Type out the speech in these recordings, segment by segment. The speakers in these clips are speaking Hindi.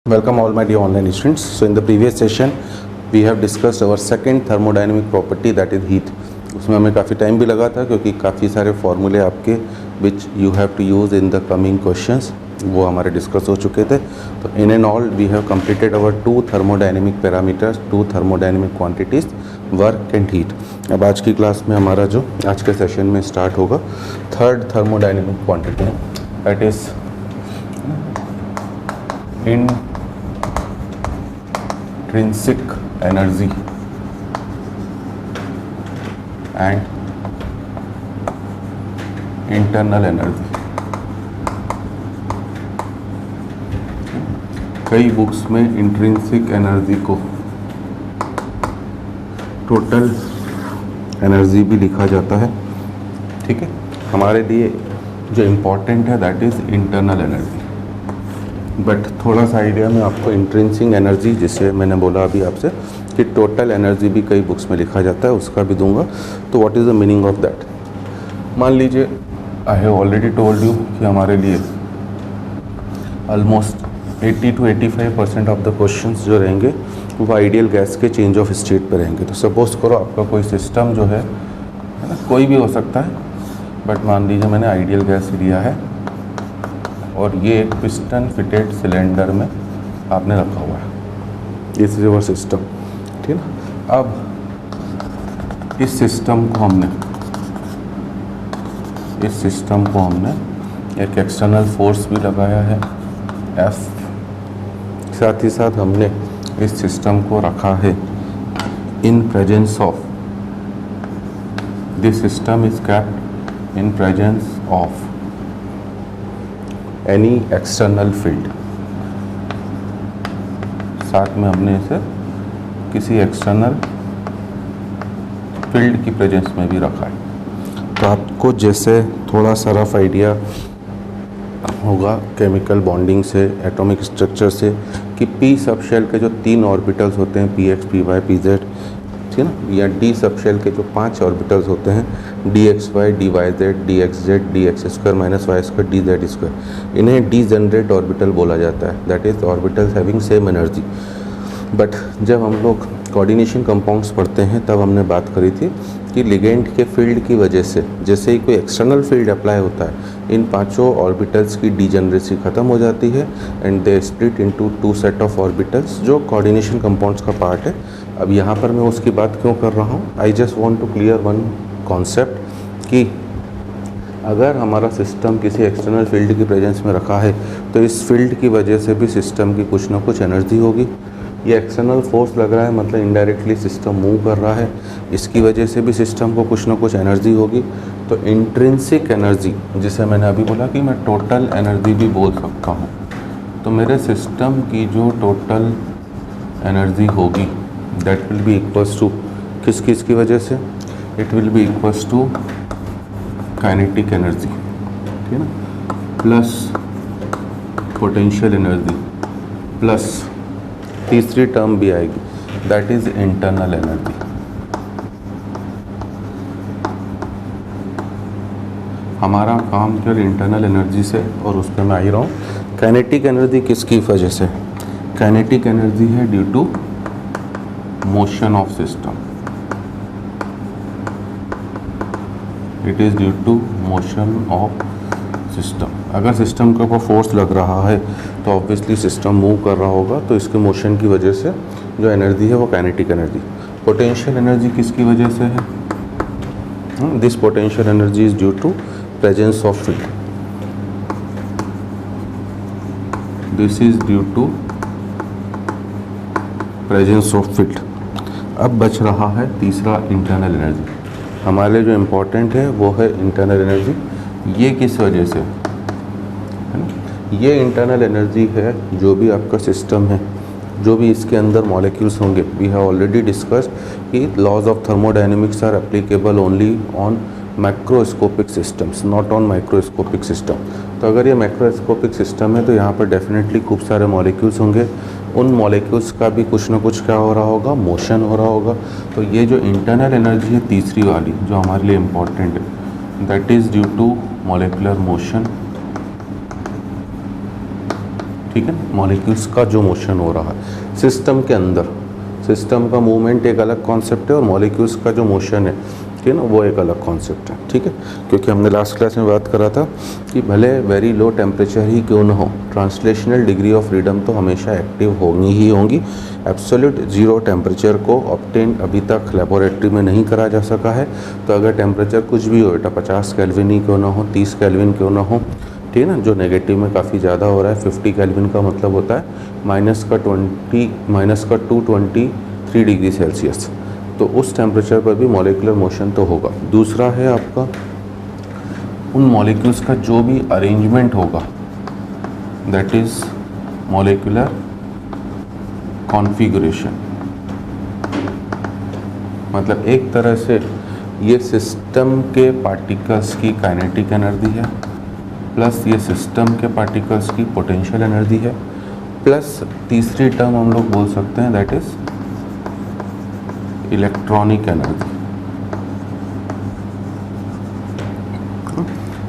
Welcome all my dear online students. So in the previous session we have discussed our second thermodynamic property, that is heat. उसमें हमें काफ़ी टाइम भी लगा था क्योंकि काफ़ी सारे फॉर्मूले आपके which you have to use in the coming questions वो हमारे डिस्कस हो चुके थे. तो in and all we have completed our two thermodynamic parameters, two thermodynamic quantities, work and heat. अब आज की क्लास में हमारा जो आज के सेशन में स्टार्ट होगा third thermodynamic quantity, that is intrinsic energy and internal energy. कई बुक्स में इंट्रिंसिक एनर्जी को टोटल एनर्जी भी लिखा जाता है. ठीक है, हमारे लिए जो इम्पोर्टेंट है that is internal energy. But थोड़ा सा आइडिया मैं आपको इंट्रिंसिक एनर्जी, जिसे मैंने बोला अभी आपसे कि टोटल एनर्जी भी कई बुक्स में लिखा जाता है, उसका भी दूंगा. तो what is the meaning of that. मान लीजिए I have already told you कि हमारे लिए almost 80 to 85% of the questions जो रहेंगे वो आइडियल गैस के चेंज ऑफ स्टेट पे रहेंगे. तो सपोज करो आपका कोई सिस्टम जो है ना, कोई भी हो सकता है, बट मान लीजिए मैंने आइडियल गैस लिया है और ये एक पिस्टन फिटेड सिलेंडर में आपने रखा हुआ है. This is your system. ठीक है ना. अब इस सिस्टम को हमने एक एक्सटर्नल फोर्स भी लगाया है F. साथ ही साथ हमने इस सिस्टम को रखा है in presence of, this system is kept in presence of any external field. साथ में हमने इसे किसी एक्सटर्नल फील्ड की प्रेजेंस में भी रखा है. तो आपको जैसे थोड़ा सा रफ आइडिया होगा केमिकल बॉन्डिंग से, एटॉमिक स्ट्रक्चर से, कि पी सब शेल के जो 3 ऑर्बिटल्स होते हैं px, py, pz, ठीक है ना, या डी सब शेल के जो 5 ऑर्बिटल्स होते हैं dxy, dyz, dxz, dx square minus y square, dz square, इन्हें डीजेनरेट ऑर्बिटल बोला जाता है. That is orbitals having same energy. But जब हम लोग कोऑर्डिनेशन कंपाउंड्स पढ़ते हैं तब हमने बात करी थी कि लिगेंड के फील्ड की वजह से जैसे ही कोई एक्सटर्नल फील्ड अप्लाई होता है इन 5 ऑर्बिटल्स की डीजेनरेसी ख़त्म हो जाती है and they split into 2 set of orbitals जो कोऑर्डिनेशन कंपाउंड्स का पार्ट है. अब यहाँ पर मैं उसकी बात क्यों कर रहा हूँ, I just want to clear one concept कि अगर हमारा सिस्टम किसी एक्सटर्नल फील्ड की प्रेजेंस में रखा है तो इस फील्ड की वजह से भी सिस्टम की कुछ ना कुछ एनर्जी होगी. ये एक्सटर्नल फोर्स लग रहा है मतलब इनडायरेक्टली सिस्टम मूव कर रहा है, इसकी वजह से भी सिस्टम को कुछ ना कुछ एनर्जी होगी. तो इंट्रिंसिक एनर्जी, जिसे मैंने अभी बोला कि मैं टोटल एनर्जी भी बोल सकता हूँ, तो मेरे सिस्टम की जो टोटल एनर्जी होगी that will be equals to किस किस की वजह से, it will be equals to kinetic energy, ठीक है ना, प्लस पोटेंशियल एनर्जी, प्लस तीसरी टर्म भी आएगी दैट इज इंटरनल एनर्जी. हमारा काम केवल इंटरनल एनर्जी से, और उस पर मैं आ ही रहा हूँ. काइनेटिक एनर्जी किसकी वजह से, काइनेटिक एनर्जी है due to motion of system. It is due to motion of system. अगर सिस्टम के ऊपर फोर्स लग रहा है तो ऑब्वियसली सिस्टम मूव कर रहा होगा, तो इसके मोशन की वजह से जो एनर्जी है वो काइनेटिक एनर्जी. पोटेंशियल एनर्जी किसकी वजह से है, this potential energy is due to presence of field. This is due to presence of field. अब बच रहा है तीसरा इंटरनल एनर्जी. हमारे लिए जो इम्पोर्टेंट है वो है इंटरनल एनर्जी. ये किस वजह से है ना, ये इंटरनल एनर्जी है जो भी आपका सिस्टम है, जो भी इसके अंदर मॉलिक्यूल्स होंगे. वी हैव ऑलरेडी डिस्कस्ड कि laws of thermodynamics are applicable only on macroscopic systems, not on microscopic system. तो अगर ये माइक्रोस्कोपिक सिस्टम है तो यहाँ पर डेफिनेटली खूब सारे मॉलिक्यूल्स होंगे. उन मॉलिक्यूल्स का भी कुछ ना कुछ क्या हो रहा होगा, मोशन हो रहा होगा. तो ये जो इंटरनल एनर्जी है तीसरी वाली जो हमारे लिए इम्पॉर्टेंट है, that is due to molecular motion. ठीक है, मॉलिक्यूल्स का जो मोशन हो रहा है सिस्टम के अंदर, सिस्टम का मूवमेंट एक अलग कॉन्सेप्ट है और मॉलिक्यूल्स का जो मोशन है, ठीक है ना, वो एक अलग कॉन्सेप्ट है। ठीक है, क्योंकि हमने लास्ट क्लास में बात करा था कि भले वेरी लो टेम्परेचर ही क्यों ना हो, ट्रांसलेशनल डिग्री ऑफ फ्रीडम तो हमेशा एक्टिव होंगी ही होंगी। एब्सोल्यूट ज़ीरो टेम्परेचर को ऑब्टेन अभी तक लेबोरेटरी में नहीं करा जा सका है। तो अगर टेम्परेचर कुछ भी हो बेटा, 50 केल्विन ही क्यों ना हो, 30 केल्विन क्यों ना हो, ठीक है ना, जो नेगेटिव में काफ़ी ज़्यादा हो रहा है, 50 केल्विन का मतलब होता है -223 डिग्री सेल्सियस, तो उस टेम्परेचर पर भी मॉलिक्यूलर मोशन तो होगा। दूसरा है आपका उन मॉलिक्यूल्स का जो भी अरेंजमेंट होगा, दैट इज़ मॉलिक्यूलर कॉन्फ़िगरेशन। मतलब एक तरह से ये सिस्टम के पार्टिकल्स की काइनेटिक एनर्जी है, प्लस ये सिस्टम के पार्टिकल्स की पोटेंशियल एनर्जी है, प्लस तीसरी टर्म हम लोग बोल सकते हैं दैट इज़ इलेक्ट्रॉनिक एनर्जी।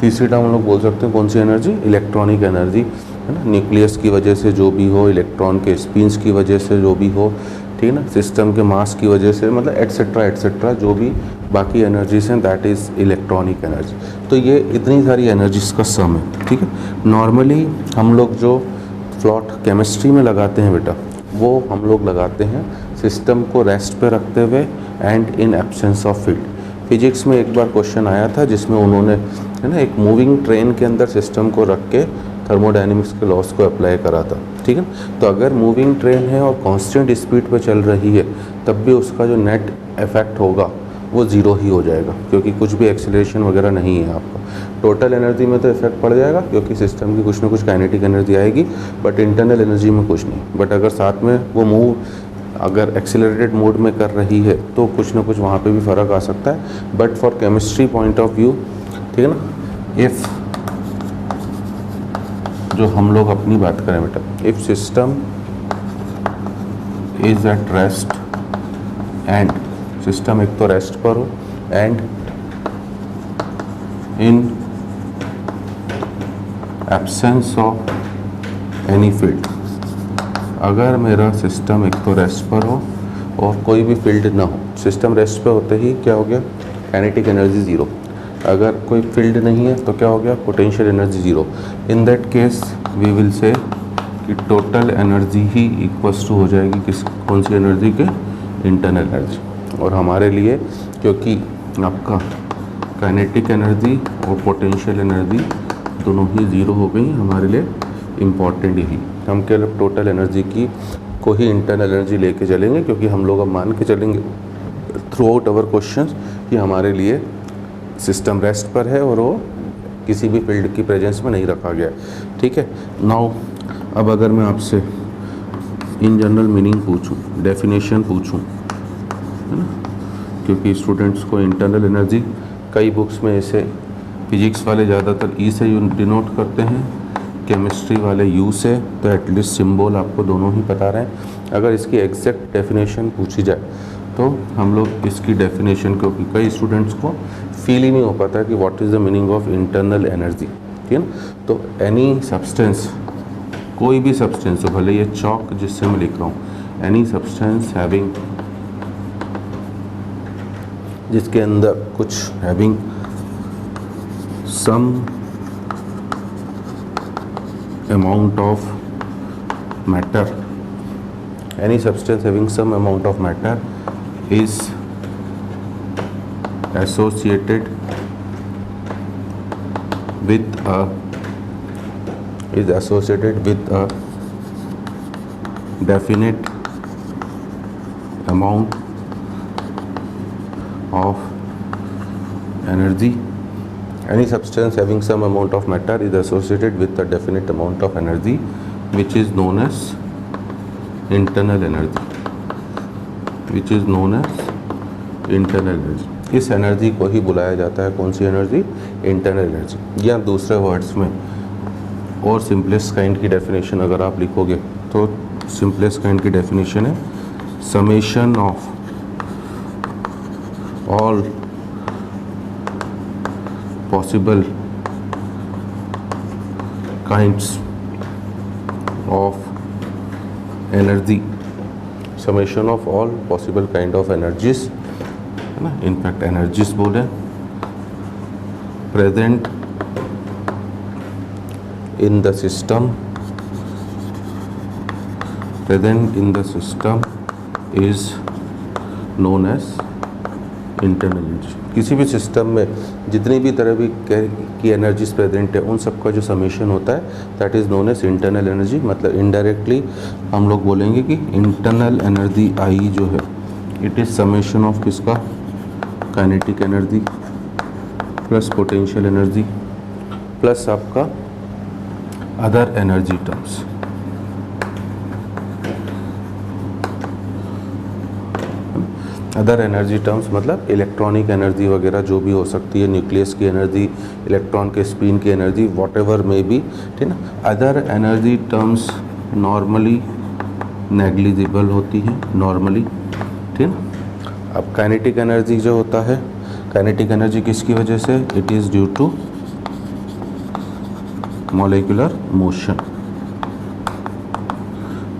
तीसरी टर्म हम लोग बोल सकते हैं कौन सी एनर्जी, इलेक्ट्रॉनिक एनर्जी, है ना, न्यूक्लियस की वजह से जो भी हो, इलेक्ट्रॉन के स्पिन्स की वजह से जो भी हो, ठीक है ना, सिस्टम के मास की वजह से, मतलब एट्सेट्रा एट्सेट्रा जो भी बाकी एनर्जीज हैं, दैट इज़ इलेक्ट्रॉनिक एनर्जी। तो ये इतनी सारी एनर्जीज का सम है। ठीक है, नॉर्मली हम लोग जो फ्लॉट केमिस्ट्री में लगाते हैं बेटा, वो हम लोग लगाते हैं सिस्टम को रेस्ट पे रखते हुए and in absence of field. Physics में एक बार क्वेश्चन आया था जिसमें उन्होंने, है ना, एक मूविंग ट्रेन के अंदर सिस्टम को रख के थर्मोडायनेमिक्स के लॉस को अप्लाई करा था। ठीक है, तो अगर मूविंग ट्रेन है और कांस्टेंट स्पीड पे चल रही है, तब भी उसका जो नेट इफेक्ट होगा वो ज़ीरो ही हो जाएगा, क्योंकि कुछ भी एक्सीलरेशन वगैरह नहीं है आपका। टोटल एनर्जी में तो इफेक्ट पड़ जाएगा क्योंकि सिस्टम की कुछ ना कुछ काइनेटिक एनर्जी आएगी, बट इंटरनल एनर्जी में कुछ नहीं। बट अगर साथ में वो मूव अगर एक्सेलरेटेड मोड में कर रही है तो कुछ ना कुछ वहाँ पे भी फ़र्क आ सकता है। But for chemistry point of view, ठीक है ना, इफ़ जो हम लोग अपनी बात करें बेटा, if system is at rest and, system एक तो रेस्ट पर हो and in absence of any field, अगर मेरा सिस्टम एक तो रेस्ट पर हो और कोई भी फील्ड ना हो, सिस्टम रेस्ट पे होते ही क्या हो गया, काइनेटिक एनर्जी ज़ीरो। अगर कोई फील्ड नहीं है तो क्या हो गया, potential energy zero. In that case we will say कि टोटल एनर्जी ही इक्वल्स टू हो जाएगी किस, कौन सी एनर्जी के, इंटरनल एनर्जी। और हमारे लिए क्योंकि आपका काइनेटिक एनर्जी और पोटेंशियल एनर्जी दोनों ही ज़ीरो हो गई, हमारे लिए इम्पॉर्टेंट यही, हम केवल टोटल एनर्जी की को ही इंटरनल एनर्जी लेके चलेंगे, क्योंकि हम लोग अब मान के चलेंगे थ्रू आउट अवर क्वेश्चंस कि हमारे लिए सिस्टम रेस्ट पर है और वो किसी भी फील्ड की प्रेजेंस में नहीं रखा गया है। ठीक है, नाउ अब अगर मैं आपसे इन जनरल मीनिंग पूछूं, डेफिनेशन पूछूं, है ना, क्योंकि स्टूडेंट्स को इंटरनल एनर्जी कई बुक्स में ऐसे फिजिक्स वाले ज़्यादातर ई से डिनोट करते हैं, केमिस्ट्री वाले यू से, तो एटलीस्ट सिंबल आपको दोनों ही पता रहे हैं। अगर इसकी एग्जैक्ट डेफिनेशन पूछी जाए तो हम लोग इसकी डेफिनेशन, क्योंकि कई स्टूडेंट्स को फील ही नहीं हो पाता कि what is the meaning of internal energy, ठीक है ना। तो एनी सब्सटेंस, कोई भी सब्सटेंस हो, भले ये चौक जिससे मैं लिख रहा हूँ, एनी सब्सटेंस हैविंग, जिसके अंदर कुछ having some amount of matter, any substance having some amount of matter is associated with a definite amount of energy. Any substance having some amount of matter is associated with a definite amount of energy, which is known as internal energy, which is known as internal energy. इस एनर्जी को ही बुलाया जाता है कौन सी एनर्जी, इंटरनल एनर्जी। या दूसरे वर्ड्स में और सिंपलेस्ट काइंड की डेफिनेशन अगर आप लिखोगे तो सिंपलेस्ट काइंड की डेफिनेशन है summation of all possible kinds of energy, summation of all possible kind of energies, है ना, इनफैक्ट एनर्जीज बोले, present in the system, present in the system is known as internal energy. किसी भी सिस्टम में जितनी भी तरह की एनर्जीज प्रेजेंट है उन सब का जो समेशन होता है that is known as internal energy. मतलब इनडायरेक्टली हम लोग बोलेंगे कि इंटरनल एनर्जी आई जो है इट इज़ समेशन ऑफ किसका, kinetic energy plus potential energy plus आपका other energy terms. Other energy terms मतलब इलेक्ट्रॉनिक एनर्जी वगैरह जो भी हो सकती है, न्यूक्लियस की एनर्जी, इलेक्ट्रॉन के स्पिन की energy, whatever may be, ठीक ना। Other energy terms normally negligible होती हैं नॉर्मली, ठीक ना। अब काइनेटिक एनर्जी जो होता है, काइनेटिक एनर्जी किसकी वजह से, it is due to molecular motion.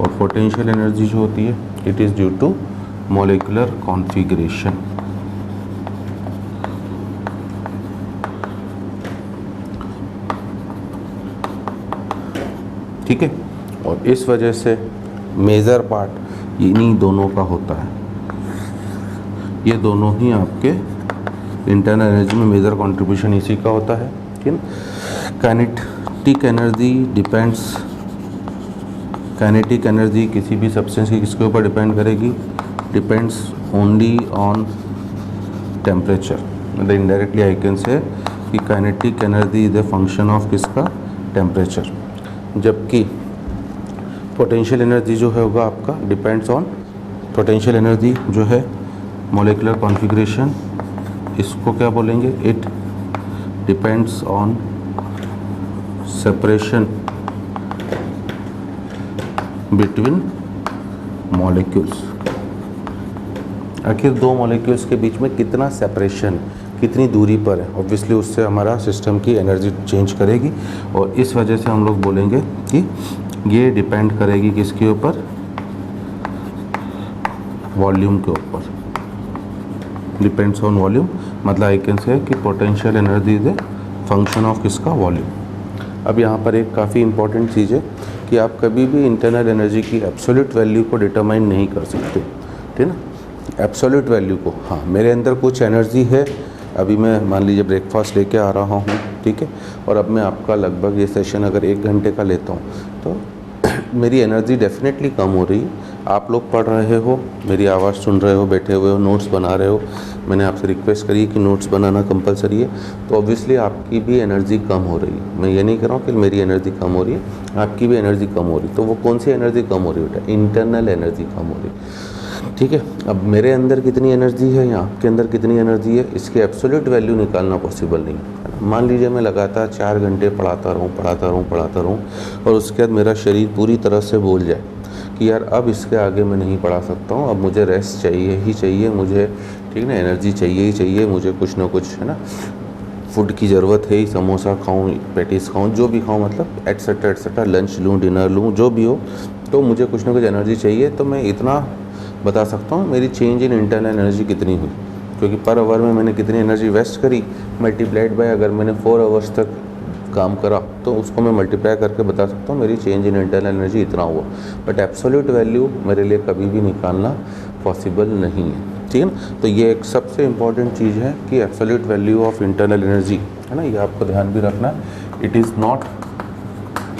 और पोटेंशियल एनर्जी जो होती है it is due to molecular configuration. ठीक है। और इस वजह से मेजर पार्ट इन्हीं दोनों का होता है। ये दोनों ही आपके इंटरनल एनर्जी में मेजर कंट्रीब्यूशन इसी का होता है। ठीक है। Kinetic energy depends, kinetic energy किसी भी सब्सटेंस की किसके ऊपर डिपेंड करेगी, डिपेंड्स ओनली ऑन टेम्परेचर। मतलब इनडायरेक्टली आई कैन से कि kinetic energy is a function of किसका, टेम्परेचर। जबकि पोटेंशियल एनर्जी जो है होगा आपका डिपेंड्स ऑन, पोटेंशियल एनर्जी जो है मॉलिक्यूलर कॉन्फ़िगरेशन, इसको क्या बोलेंगे, it depends on separation between molecules. आखिर दो मॉलिक्यूल्स के बीच में कितना सेपरेशन, कितनी दूरी पर है, ऑब्वियसली उससे हमारा सिस्टम की एनर्जी चेंज करेगी। और इस वजह से हम लोग बोलेंगे कि ये डिपेंड करेगी किसके ऊपर, वॉल्यूम के ऊपर, डिपेंड्स ऑन वॉल्यूम। मतलब आई कैन से कि potential energy is a function of किसका, वॉल्यूम। अब यहाँ पर एक काफ़ी इंपॉर्टेंट चीज़ है कि आप कभी भी इंटरनल एनर्जी की एब्सोल्यूट वैल्यू को डिटरमाइन नहीं कर सकते, ठीक ना। एब्सोल्यूट वैल्यू को, हाँ मेरे अंदर कुछ एनर्जी है, अभी मैं मान लीजिए ब्रेकफास्ट लेके आ रहा हूँ, ठीक है, और अब मैं आपका लगभग ये सेशन अगर 1 घंटे का लेता हूँ तो मेरी एनर्जी डेफिनेटली कम हो रही है। आप लोग पढ़ रहे हो, मेरी आवाज़ सुन रहे हो, बैठे हुए हो, नोट्स बना रहे हो, मैंने आपसे रिक्वेस्ट करी कि नोट्स बनाना कंपलसरी है, तो ऑब्वियसली आपकी भी एनर्जी कम हो रही है। मैं ये नहीं कह रहा हूँ कि मेरी एनर्जी कम हो रही है, आपकी भी एनर्जी कम हो रही है। तो वो कौन सी एनर्जी कम हो रही है बेटा, इंटरनल एनर्जी कम हो रही है, ठीक है। अब मेरे अंदर कितनी एनर्जी है या आपके अंदर कितनी एनर्जी है, इसकी एब्सोल्यूट वैल्यू निकालना पॉसिबल नहीं है। मान लीजिए मैं लगातार 4 घंटे पढ़ाता रहूँ और उसके बाद मेरा शरीर पूरी तरह से बोल जाए कि यार अब इसके आगे मैं नहीं पढ़ा सकता हूँ, अब मुझे रेस्ट चाहिए ही चाहिए, मुझे ठीक ना एनर्जी चाहिए ही चाहिए, मुझे कुछ ना कुछ है ना फूड की ज़रूरत है ही, समोसा खाऊं, पैटीज खाऊं, जो भी खाऊं, मतलब एटसेट्रा एटसेट्रा, लंच लूं, डिनर लूं, जो भी हो, तो मुझे कुछ ना कुछ एनर्जी चाहिए। तो मैं इतना बता सकता हूँ मेरी चेंज इन इंटरनल एनर्जी कितनी हुई, क्योंकि पर आवर में मैंने कितनी एनर्जी वेस्ट करी मल्टीप्लाइड बाय अगर मैंने 4 आवर्स तक काम करा तो उसको मैं मल्टीप्लाई करके बता सकता हूँ मेरी चेंज इन इंटरनल एनर्जी इतना हुआ। बट एब्सोल्यूट वैल्यू मेरे लिए कभी भी निकालना पॉसिबल नहीं है, ठीक है ना। तो ये एक सबसे इम्पॉर्टेंट चीज़ है कि absolute value of internal energy, है ना, ये आपको ध्यान भी रखना। It is not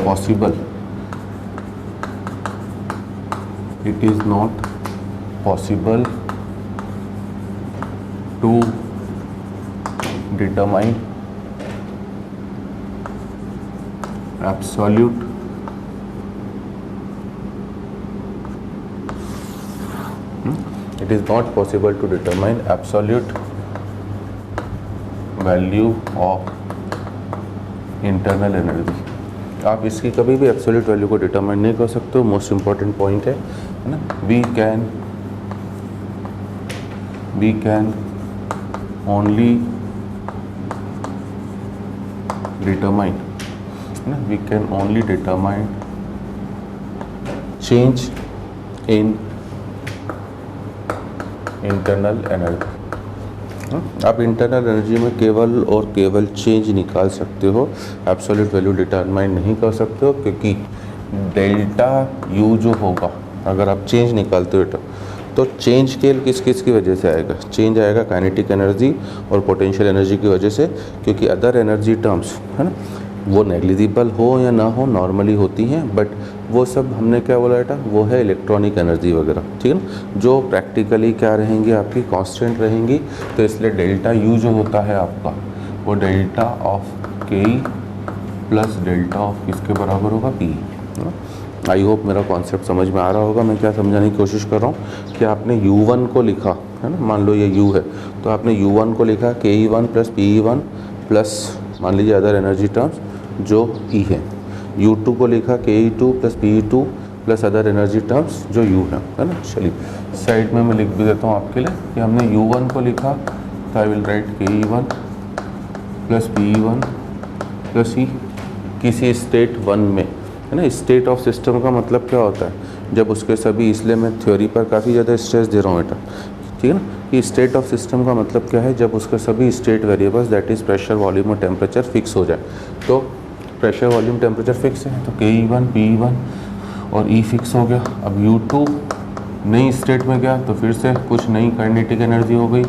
possible, it is not possible to determine absolute it is not possible to determine absolute value of internal energy। आप इसकी कभी भी एब्सोल्यूट वैल्यू को डिटरमाइन नहीं कर सकते हो। मोस्ट इंपॉर्टेंट पॉइंट है ना, we can only determine, we can only determine change in internal energy. आप इंटरनल एनर्जी में केवल और केवल चेंज निकाल सकते हो, एब्सोल्यूट वैल्यू डिटरमाइन नहीं कर सकते हो, क्योंकि डेल्टा यू जो होगा अगर आप चेंज निकालते हो तो चेंज स्केल किस किस की वजह से आएगा? चेंज आएगा काइनेटिक एनर्जी और पोटेंशियल एनर्जी की वजह से, क्योंकि अदर एनर्जी टर्म्स है ना वो नेग्लिजिबल हो या ना हो नॉर्मली होती हैं, बट वो सब हमने क्या बोला बेटा, वो है इलेक्ट्रॉनिक एनर्जी वगैरह, ठीक है ना, जो प्रैक्टिकली क्या रहेंगी आपकी कांस्टेंट रहेंगी। तो इसलिए डेल्टा यू जो होता है आपका वो डेल्टा ऑफ के प्लस डेल्टा ऑफ किसके बराबर होगा? पी। आई होप मेरा कॉन्सेप्ट समझ में आ रहा होगा। मैं क्या समझाने की कोशिश कर रहा हूँ कि आपने U1 को लिखा है ना, मान लो ये U है तो आपने U1 को लिखा KE1 प्लस PE1 प्लस मान लीजिए अदर एनर्जी टर्म्स जो E है। U2 को लिखा KE2 plus PE2 plus other energy terms जो U है ना। चलिए साइड में मैं लिख भी देता हूँ आपके लिए कि हमने U1 को लिखा तो I will write KE1 plus PE1 plus E किसी स्टेट 1 में, है ना। स्टेट ऑफ सिस्टम का मतलब क्या होता है? जब उसके सभी, इसलिए मैं थ्योरी पर काफ़ी ज़्यादा स्ट्रेस दे रहा हूँ बेटा, ठीक है ना, कि स्टेट ऑफ सिस्टम का मतलब क्या है? जब उसके सभी state variables that is pressure, volume और टेम्परेचर फिक्स हो जाए। तो प्रेशर, वॉल्यूम, टेम्परेचर फिक्स है तो KE1 PE1 और E फिक्स हो गया। अब U2 नई स्टेट में गया तो फिर से कुछ नई काइनेटिक एनर्जी हो गई,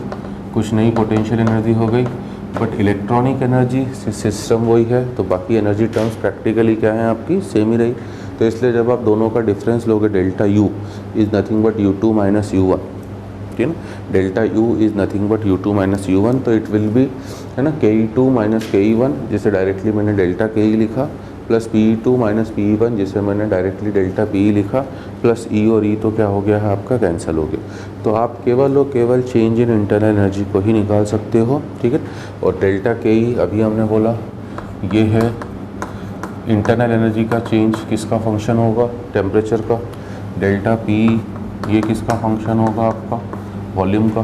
कुछ नई पोटेंशियल एनर्जी हो गई, बट इलेक्ट्रॉनिक एनर्जी सिस्टम वही है, तो बाकी एनर्जी टर्म्स प्रैक्टिकली क्या है आपकी सेम ही रही। तो इसलिए जब आप दोनों का डिफरेंस लोगे delta U is nothing but U2 minus U1, ठीक है ना। Delta U is nothing but U2 minus U1, तो इट विल बी है ना KE2 माइनस KE1 जिसे डायरेक्टली मैंने डेल्टा KE लिखा, प्लस PE2 माइनस PE1 जिसे मैंने डायरेक्टली डेल्टा PE लिखा, प्लस E और E तो क्या हो गया है आपका, कैंसिल हो गया। तो आप केवल और केवल चेंज इन इंटरनल एनर्जी को ही निकाल सकते हो, ठीक है। और डेल्टा KE अभी हमने बोला ये है इंटरनल एनर्जी का चेंज, किसका फंक्शन होगा? टेम्परेचर का। डेल्टा PE ये किसका फंक्शन होगा आपका? वॉल्यूम का,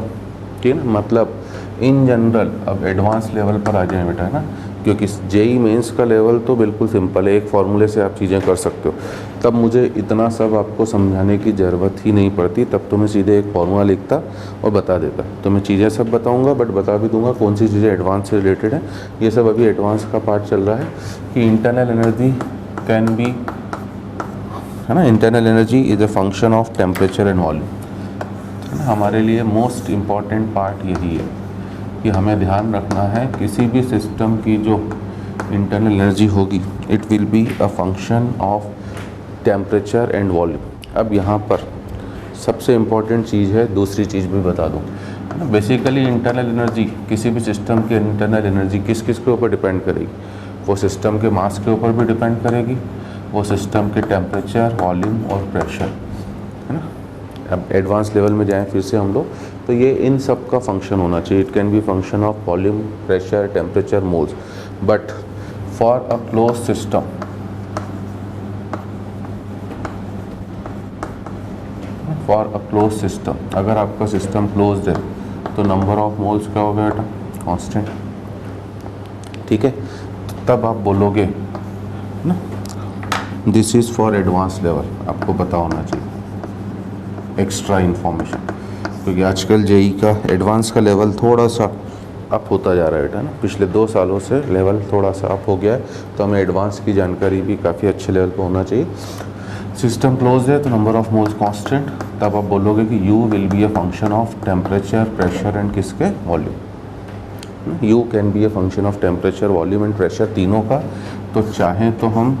ठीक है ना। मतलब इन जनरल अब एडवांस लेवल पर आ जाए बेटा, है ना, क्योंकि JEE मेंस का लेवल तो बिल्कुल सिंपल है, एक फार्मूले से आप चीज़ें कर सकते हो। तब मुझे इतना सब आपको समझाने की ज़रूरत ही नहीं पड़ती, तब तो मैं सीधे एक फार्मूला लिखता और बता देता। तो मैं चीज़ें सब बताऊंगा, बट बता भी दूंगा कौन सी चीज़ें एडवांस से रिलेटेड हैं। ये सब अभी एडवांस का पार्ट चल रहा है कि इंटरनल एनर्जी कैन बी, है ना, internal energy is a function of temperature and volume, है ना। हमारे लिए मोस्ट इम्पॉर्टेंट पार्ट यही है कि हमें ध्यान रखना है किसी भी सिस्टम की जो इंटरनल एनर्जी होगी it will be a function of temperature and volume. अब यहाँ पर सबसे इम्पॉर्टेंट चीज़ है, दूसरी चीज़ भी बता दूँ, है ना। बेसिकली इंटरनल एनर्जी, किसी भी सिस्टम की इंटरनल एनर्जी किस किस के ऊपर डिपेंड करेगी? वो सिस्टम के मास के ऊपर भी डिपेंड करेगी, वो सिस्टम के टेम्परेचर, वॉल्यूम और प्रेशर, है ना। अब एडवांस लेवल में जाएं फिर से हम लोग, तो ये इन सब का फंक्शन होना चाहिए। It can B function of volume, pressure, temperature, moles, but for a close system, for a close system, अगर आपका सिस्टम क्लोज्ड है तो नंबर ऑफ मोल्स क्या होगा बेटा? कांस्टेंट, ठीक है। तब आप बोलोगे ना this is for advance level, आपको पता होना चाहिए एक्स्ट्रा इन्फॉर्मेशन, क्योंकि आजकल JEE का एडवांस का लेवल थोड़ा सा अप होता जा रहा है बेटा ना। पिछले 2 सालों से लेवल थोड़ा सा अप हो गया है, तो हमें एडवांस की जानकारी भी काफ़ी अच्छे लेवल पर होना चाहिए। सिस्टम क्लोज है तो नंबर ऑफ मोल्स कांस्टेंट, तब आप बोलोगे कि U will be a function of temperature, pressure and किसके? Volume. U can be a function of temperature, volume and pressure, तीनों का। तो चाहें तो हम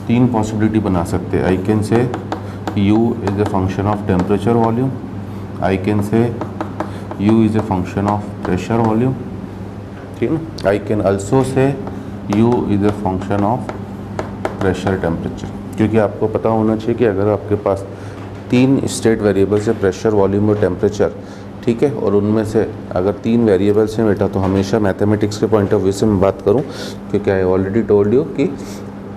3 पॉसिबिलिटी बना सकते हैं। I can say U is a function of temperature volume, I can say U is a function of pressure volume, ठीक है ना। I can also say U is a function of pressure temperature, क्योंकि आपको पता होना चाहिए कि अगर आपके पास 3 स्टेट वेरिएबल्स है, प्रेशर, वॉल्यूम और टेम्परेचर, ठीक है, और उनमें से अगर 3 वेरिएबल्स हैं बेटा, तो हमेशा मैथमेटिक्स के पॉइंट ऑफ व्यू से मैं बात करूं, क्योंकि आई ऑलरेडी टोल्ड यू कि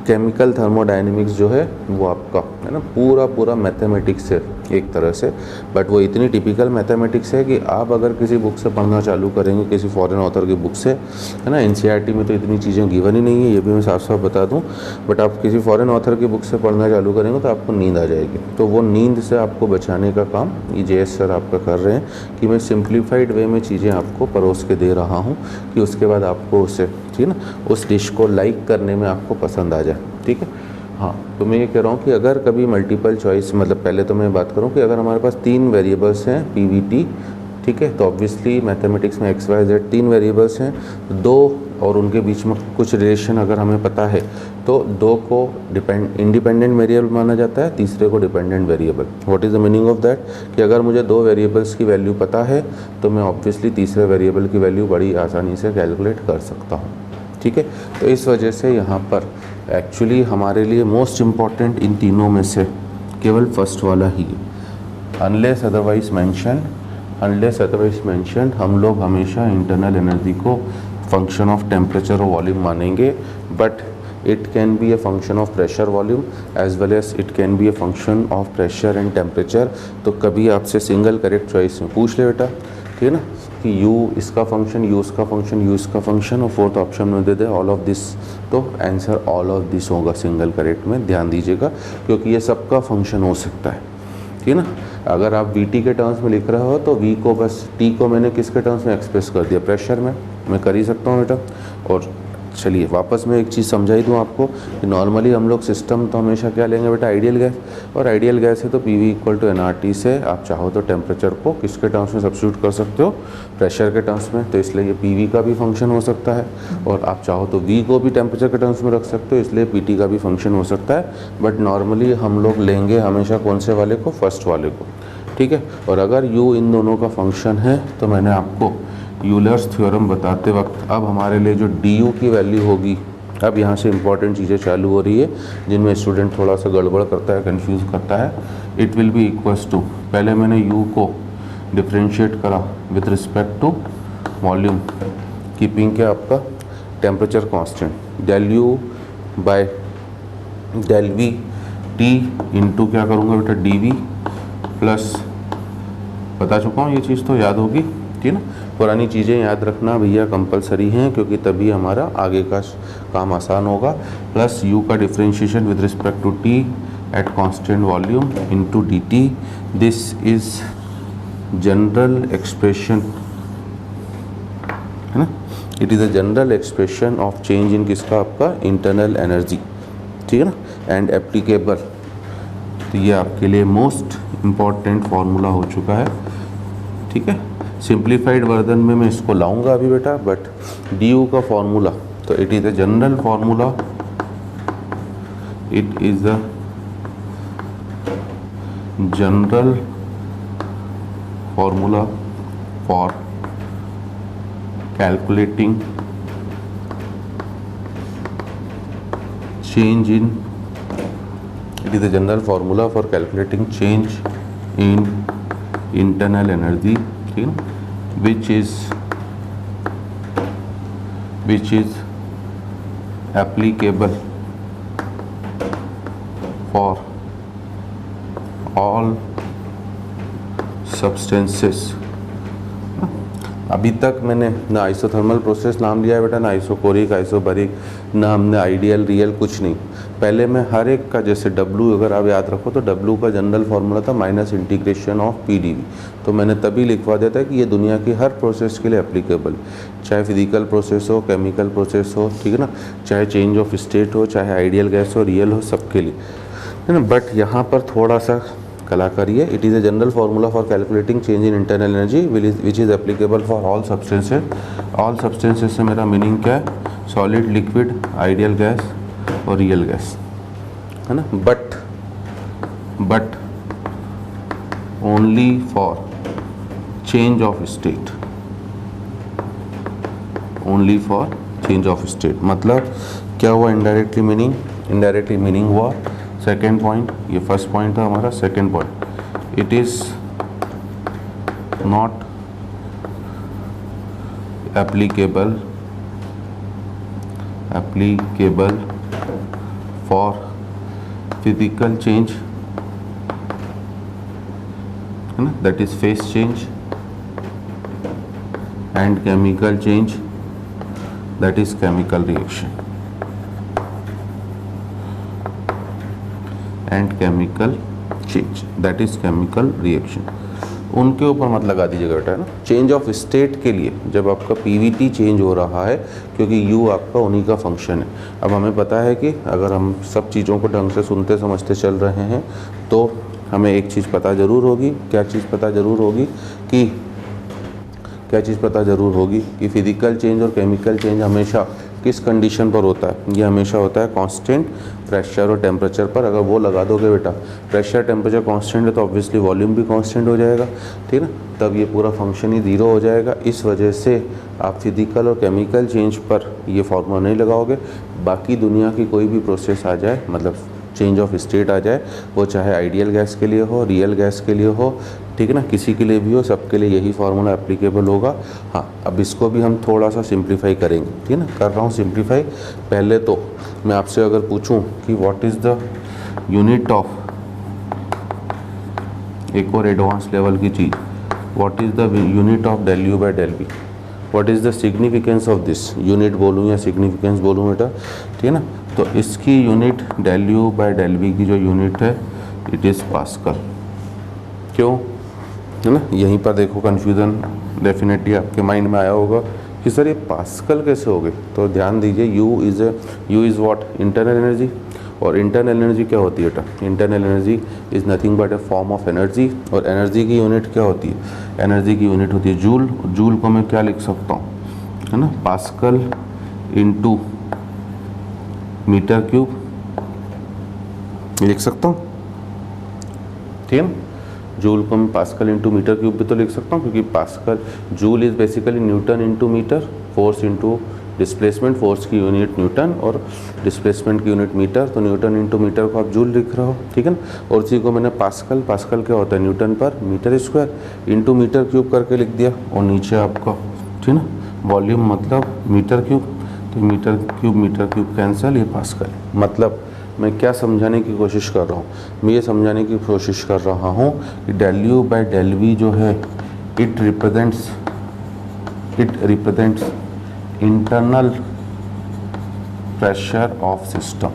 केमिकल थर्मोडायनेमिक्स जो है वो आपका है ना पूरा मैथमेटिक्स से एक तरह से, बट वो इतनी टिपिकल मैथमेटिक्स है कि आप अगर किसी बुक से पढ़ना चालू करेंगे, किसी फॉरेन ऑथर की बुक से, है ना, एनसीईआरटी में तो इतनी चीज़ें गिवन ही नहीं है, ये भी मैं साफ साफ बता दूं, बट आप किसी फॉरेन ऑथर की बुक से पढ़ना चालू करेंगे तो आपको नींद आ जाएगी। तो वो नींद से आपको बचाने का काम ये जेएस सर आपका कर रहे हैं कि मैं सिंप्लीफाइड वे में चीज़ें आपको परोस के दे रहा हूँ कि उसके बाद आपको उसे, ठीक है ना, उस डिश को लाइक करने में आपको पसंद आ जाए। ठीक है, हाँ, तो मैं ये कह रहा हूँ कि अगर कभी मल्टीपल चॉइस, मतलब पहले तो मैं बात करूँ कि अगर हमारे पास 3 वेरिएबल्स हैं पीवीटी, ठीक है, तो ऑब्वियसली मैथमेटिक्स में एक्स वाई जेड 3 वेरिएबल्स हैं, 2 और उनके बीच में कुछ रिलेशन अगर हमें पता है तो 2 को इंडिपेंडेंट वेरिएबल माना जाता है, तीसरे को dependent variable. What is the meaning of that, कि अगर मुझे 2 वेरिएबल्स की वैल्यू पता है तो मैं ऑब्वियसली तीसरे वेरिएबल की वैल्यू बड़ी आसानी से कैलकुलेट कर सकता हूँ। ठीक है, तो इस वजह से यहाँ पर एक्चुअली हमारे लिए मोस्ट इम्पॉर्टेंट इन तीनों में से केवल फर्स्ट वाला ही है। अनलेस अदरवाइज मैंशन हम लोग हमेशा इंटरनल एनर्जी को फंक्शन ऑफ टेम्परेचर और वॉल्यूम मानेंगे, but it can be a function of pressure volume as well as it can be a function of pressure and temperature. तो कभी आपसे सिंगल करेक्ट चॉइस में पूछ ले बेटा, ठीक है ना, कि u इसका फंक्शन, u इसका फंक्शन, u इसका फंक्शन, और फोर्थ ऑप्शन में दे दे ऑल ऑफ दिस, तो आंसर ऑल ऑफ दिस होगा सिंगल करेक्ट में। ध्यान दीजिएगा क्योंकि ये सबका फंक्शन हो सकता है, ठीक है ना। अगर आप वीटी के टर्म्स में लिख रहे हो तो वी को बस, टी को मैंने किसके टर्म्स में एक्सप्रेस कर दिया, प्रेशर में, मैं कर ही सकता हूँ बेटा। और चलिए वापस मैं एक चीज़ समझा ही दूँ आपको कि नॉर्मली हम लोग सिस्टम तो हमेशा क्या लेंगे बेटा, आइडियल गैस, और आइडियल गैस है तो P V equal to NRT से आप चाहो तो टेम्परेचर को किसके टर्म्स में सब्स्टिट्यूट कर सकते हो, प्रेशर के टर्म्स में। तो इसलिए ये पी वी का भी फंक्शन हो सकता है, और आप चाहो तो वी को भी टेम्परेचर के टर्म्स में रख सकते हो, इसलिए पी टी का भी फंक्शन हो सकता है। बट नॉर्मली हम लोग लेंगे हमेशा कौन से वाले को, फर्स्ट वाले को, ठीक है। और अगर u इन दोनों का फंक्शन है तो मैंने आपको यूलर्स थ्योरम बताते वक्त अब हमारे लिए जो du की वैल्यू होगी, अब यहाँ से इंपॉर्टेंट चीज़ें चालू हो रही है जिनमें स्टूडेंट थोड़ा सा गड़बड़ करता है, कंफ्यूज करता है। It will be equals to, पहले मैंने u को डिफ्रेंशिएट करा with respect to volume, keeping के आपका temperature constant, del u by del v t into क्या करूँगा बेटा, dv प्लस, बता चुका हूँ ये चीज़ तो याद होगी, ठीक है ना। पुरानी चीज़ें याद रखना भैया कंपलसरी हैं, क्योंकि तभी हमारा आगे का काम आसान होगा। प्लस u का differentiation with respect to t at constant volume into dt, this is general expression, है ना, it is a general expression of change in किसका, आपका इंटरनल एनर्जी, ठीक है ना, एंड एप्लीकेबल। तो ये आपके लिए मोस्ट इम्पॉर्टेंट फार्मूला हो चुका है, ठीक है। सिंप्लीफाइड वर्जन में मैं इसको लाऊंगा अभी बेटा, बट du का फार्मूला, तो it is a general formula, it is a general formula for calculating change in, it is a general formula for calculating change in internal energy, ठीक है, which is applicable for all substances। अभी तक मैंने ना आइसोथर्मल प्रोसेस नाम लिया है बेटा, ना आइसोकोरिक, आइसोबैरिक, ना हमने आइडियल, रियल, कुछ नहीं। पहले मैं हर एक का, जैसे W अगर आप याद रखो तो W का जनरल फार्मूला था माइनस इंटीग्रेशन ऑफ PdV, तो मैंने तभी लिखवा दिया था कि ये दुनिया की हर प्रोसेस के लिए एप्लीकेबल, चाहे फिजिकल प्रोसेस हो, केमिकल प्रोसेस हो, ठीक है ना, चाहे चेंज ऑफ स्टेट हो, चाहे आइडियल गैस हो, रियल हो, सबके लिए, है ना। बट यहाँ पर थोड़ा सा कलाकारी है। It is a general formula for calculating change in internal energy which is applicable for all substances. All substances से मेरा मीनिंग क्या है, सॉलिड, लिक्विड, आइडियल गैस और रियल गैस, है ना। But only for change of state, only for change of state. मतलब क्या हुआ इनडायरेक्टली मीनिंग, इनडायरेक्टली मीनिंग हुआ सेकेंड पॉइंट, ये फर्स्ट पॉइंट था हमारा, second point, it is not applicable for physical change है ना, that is face change and chemical change, that is chemical reaction and chemical change, that is chemical reaction. उनके ऊपर मत लगा दीजिएगा बेटा, है ना। चेंज ऑफ स्टेट के लिए जब आपका पीवीटी चेंज हो रहा है, क्योंकि यू आपका उन्हीं का फंक्शन है। अब हमें पता है कि अगर हम सब चीज़ों को ढंग से सुनते समझते चल रहे हैं तो हमें एक चीज़ पता ज़रूर होगी। क्या चीज़ पता ज़रूर होगी कि फिजिकल चेंज और केमिकल चेंज हमेशा किस कंडीशन पर होता है? ये हमेशा होता है कांस्टेंट प्रेशर और टेम्परेचर पर। अगर वो लगा दोगे बेटा, प्रेशर टेम्परेचर कांस्टेंट है तो ऑब्वियसली वॉल्यूम भी कांस्टेंट हो जाएगा, ठीक है ना। तब ये पूरा फंक्शन ही ज़ीरो हो जाएगा। इस वजह से आप फिजिकल और केमिकल चेंज पर ये फार्मूला नहीं लगाओगे। बाकी दुनिया की कोई भी प्रोसेस आ जाए, मतलब चेंज ऑफ स्टेट आ जाए, वो चाहे आइडियल गैस के लिए हो, रियल गैस के लिए हो, ठीक है ना, किसी के लिए भी हो, सबके लिए यही फार्मूला एप्लीकेबल होगा। हाँ, अब इसको भी हम थोड़ा सा सिंप्लीफाई करेंगे, ठीक है ना। कर रहा हूँ सिंप्लीफाई। पहले तो मैं आपसे अगर पूछूं कि what is the unit of, एक और एडवांस लेवल की चीज़, what is the unit of del U by del V, what is the significance of this, unit बोलूँ या सिग्निफिकेंस बोलूँ बेटा, ठीक है ना। तो इसकी unit del U by del B की जो यूनिट है, इट इज़ पास्कल। क्यों, है ना। यहीं पर देखो कन्फ्यूज़न डेफिनेटली आपके माइंड में आया होगा कि सर ये पास्कल कैसे हो गए। तो ध्यान दीजिए, you is what, internal energy. और इंटरनल एनर्जी क्या होती है बेटा? Internal energy is nothing but A form of energy. और एनर्जी की यूनिट क्या होती है? एनर्जी की यूनिट होती है जूल। जूल को मैं क्या लिख सकता हूँ, है ना, पास्कल इंटू मीटर क्यूब लिख सकता हूँ, ठीक है ना। जूल को मैं पास्कल इंटू मीटर क्यूब भी तो लिख सकता हूँ, क्योंकि pascal, joule is basically newton into metre, force into displacement, force की यूनिट न्यूटन और डिस्प्लेसमेंट की यूनिट मीटर, तो न्यूटन इंटू मीटर को आप जूल लिख रहे हो, ठीक है ना। और उसी को मैंने पास्कल क्या होता है, न्यूटन पर metre square into metre cube करके लिख दिया। और नीचे आपका, ठीक है ना, वॉल्यूम मतलब मीटर क्यूब, तो मीटर क्यूब कैंसिल, ये पास्कल। मतलब मैं क्या समझाने की कोशिश कर रहा हूँ? मैं ये समझाने की कोशिश कर रहा हूँ कि del U by del V जो है, it represents internal pressure of system.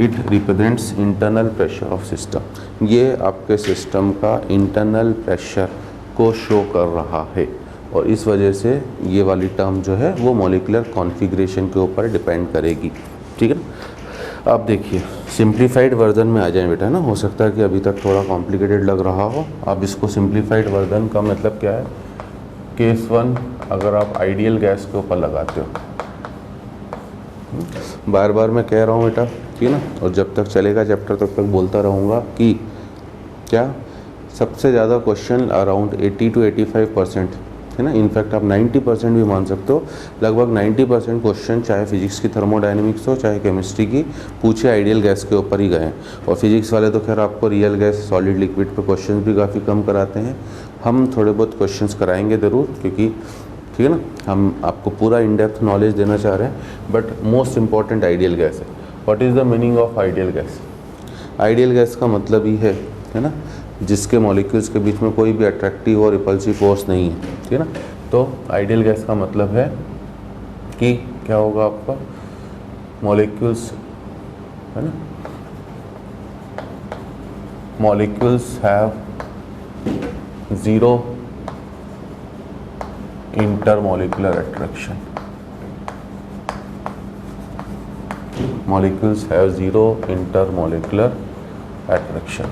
It represents internal pressure of system. ये आपके सिस्टम का इंटरनल प्रेशर को शो कर रहा है। और इस वजह से ये वाली टर्म जो है वो मॉलिक्यूलर कॉन्फ़िगरेशन के ऊपर डिपेंड करेगी, ठीक है ना। अब देखिए सिंप्लीफाइड वर्जन में आ जाए बेटा, ना। हो सकता है कि अभी तक थोड़ा कॉम्प्लिकेटेड लग रहा हो। अब इसको सिंप्लीफाइड वर्जन का मतलब क्या है? केस 1 अगर आप आइडियल गैस के ऊपर लगाते हो, बार बार मैं कह रहा हूँ बेटा, ठीक है ना, और जब तक चलेगा चैप्टर तब तक बोलता रहूँगा कि क्या सबसे ज़्यादा क्वेश्चन अराउंड 80 to 85%, है ना, इनफैक्ट आप 90% भी मान सकते हो। लगभग 90% क्वेश्चन चाहे फिजिक्स की थर्मोडायनेमिक्स हो चाहे केमिस्ट्री की, पूछे आइडियल गैस के ऊपर ही गए हैं। और फिजिक्स वाले तो खैर आपको रियल गैस, सॉलिड, लिक्विड पे क्वेश्चन भी काफ़ी कम कराते हैं। हम थोड़े बहुत क्वेश्चंस कराएंगे ज़रूर, क्योंकि ठीक है ना, हम आपको पूरा इन डेप्थ नॉलेज देना चाह रहे हैं। But most important ideal gas है। What is the meaning of ideal gas? Ideal gas का मतलब ही है ना, जिसके मॉलिक्यूल्स के बीच में कोई भी अट्रैक्टिव और रिपल्सिव फोर्स नहीं है, ठीक है ना। तो आइडियल गैस का मतलब है कि क्या होगा आपका, मॉलिक्यूल्स, है ना, molecules have zero intermolecular attraction. Molecules have zero intermolecular attraction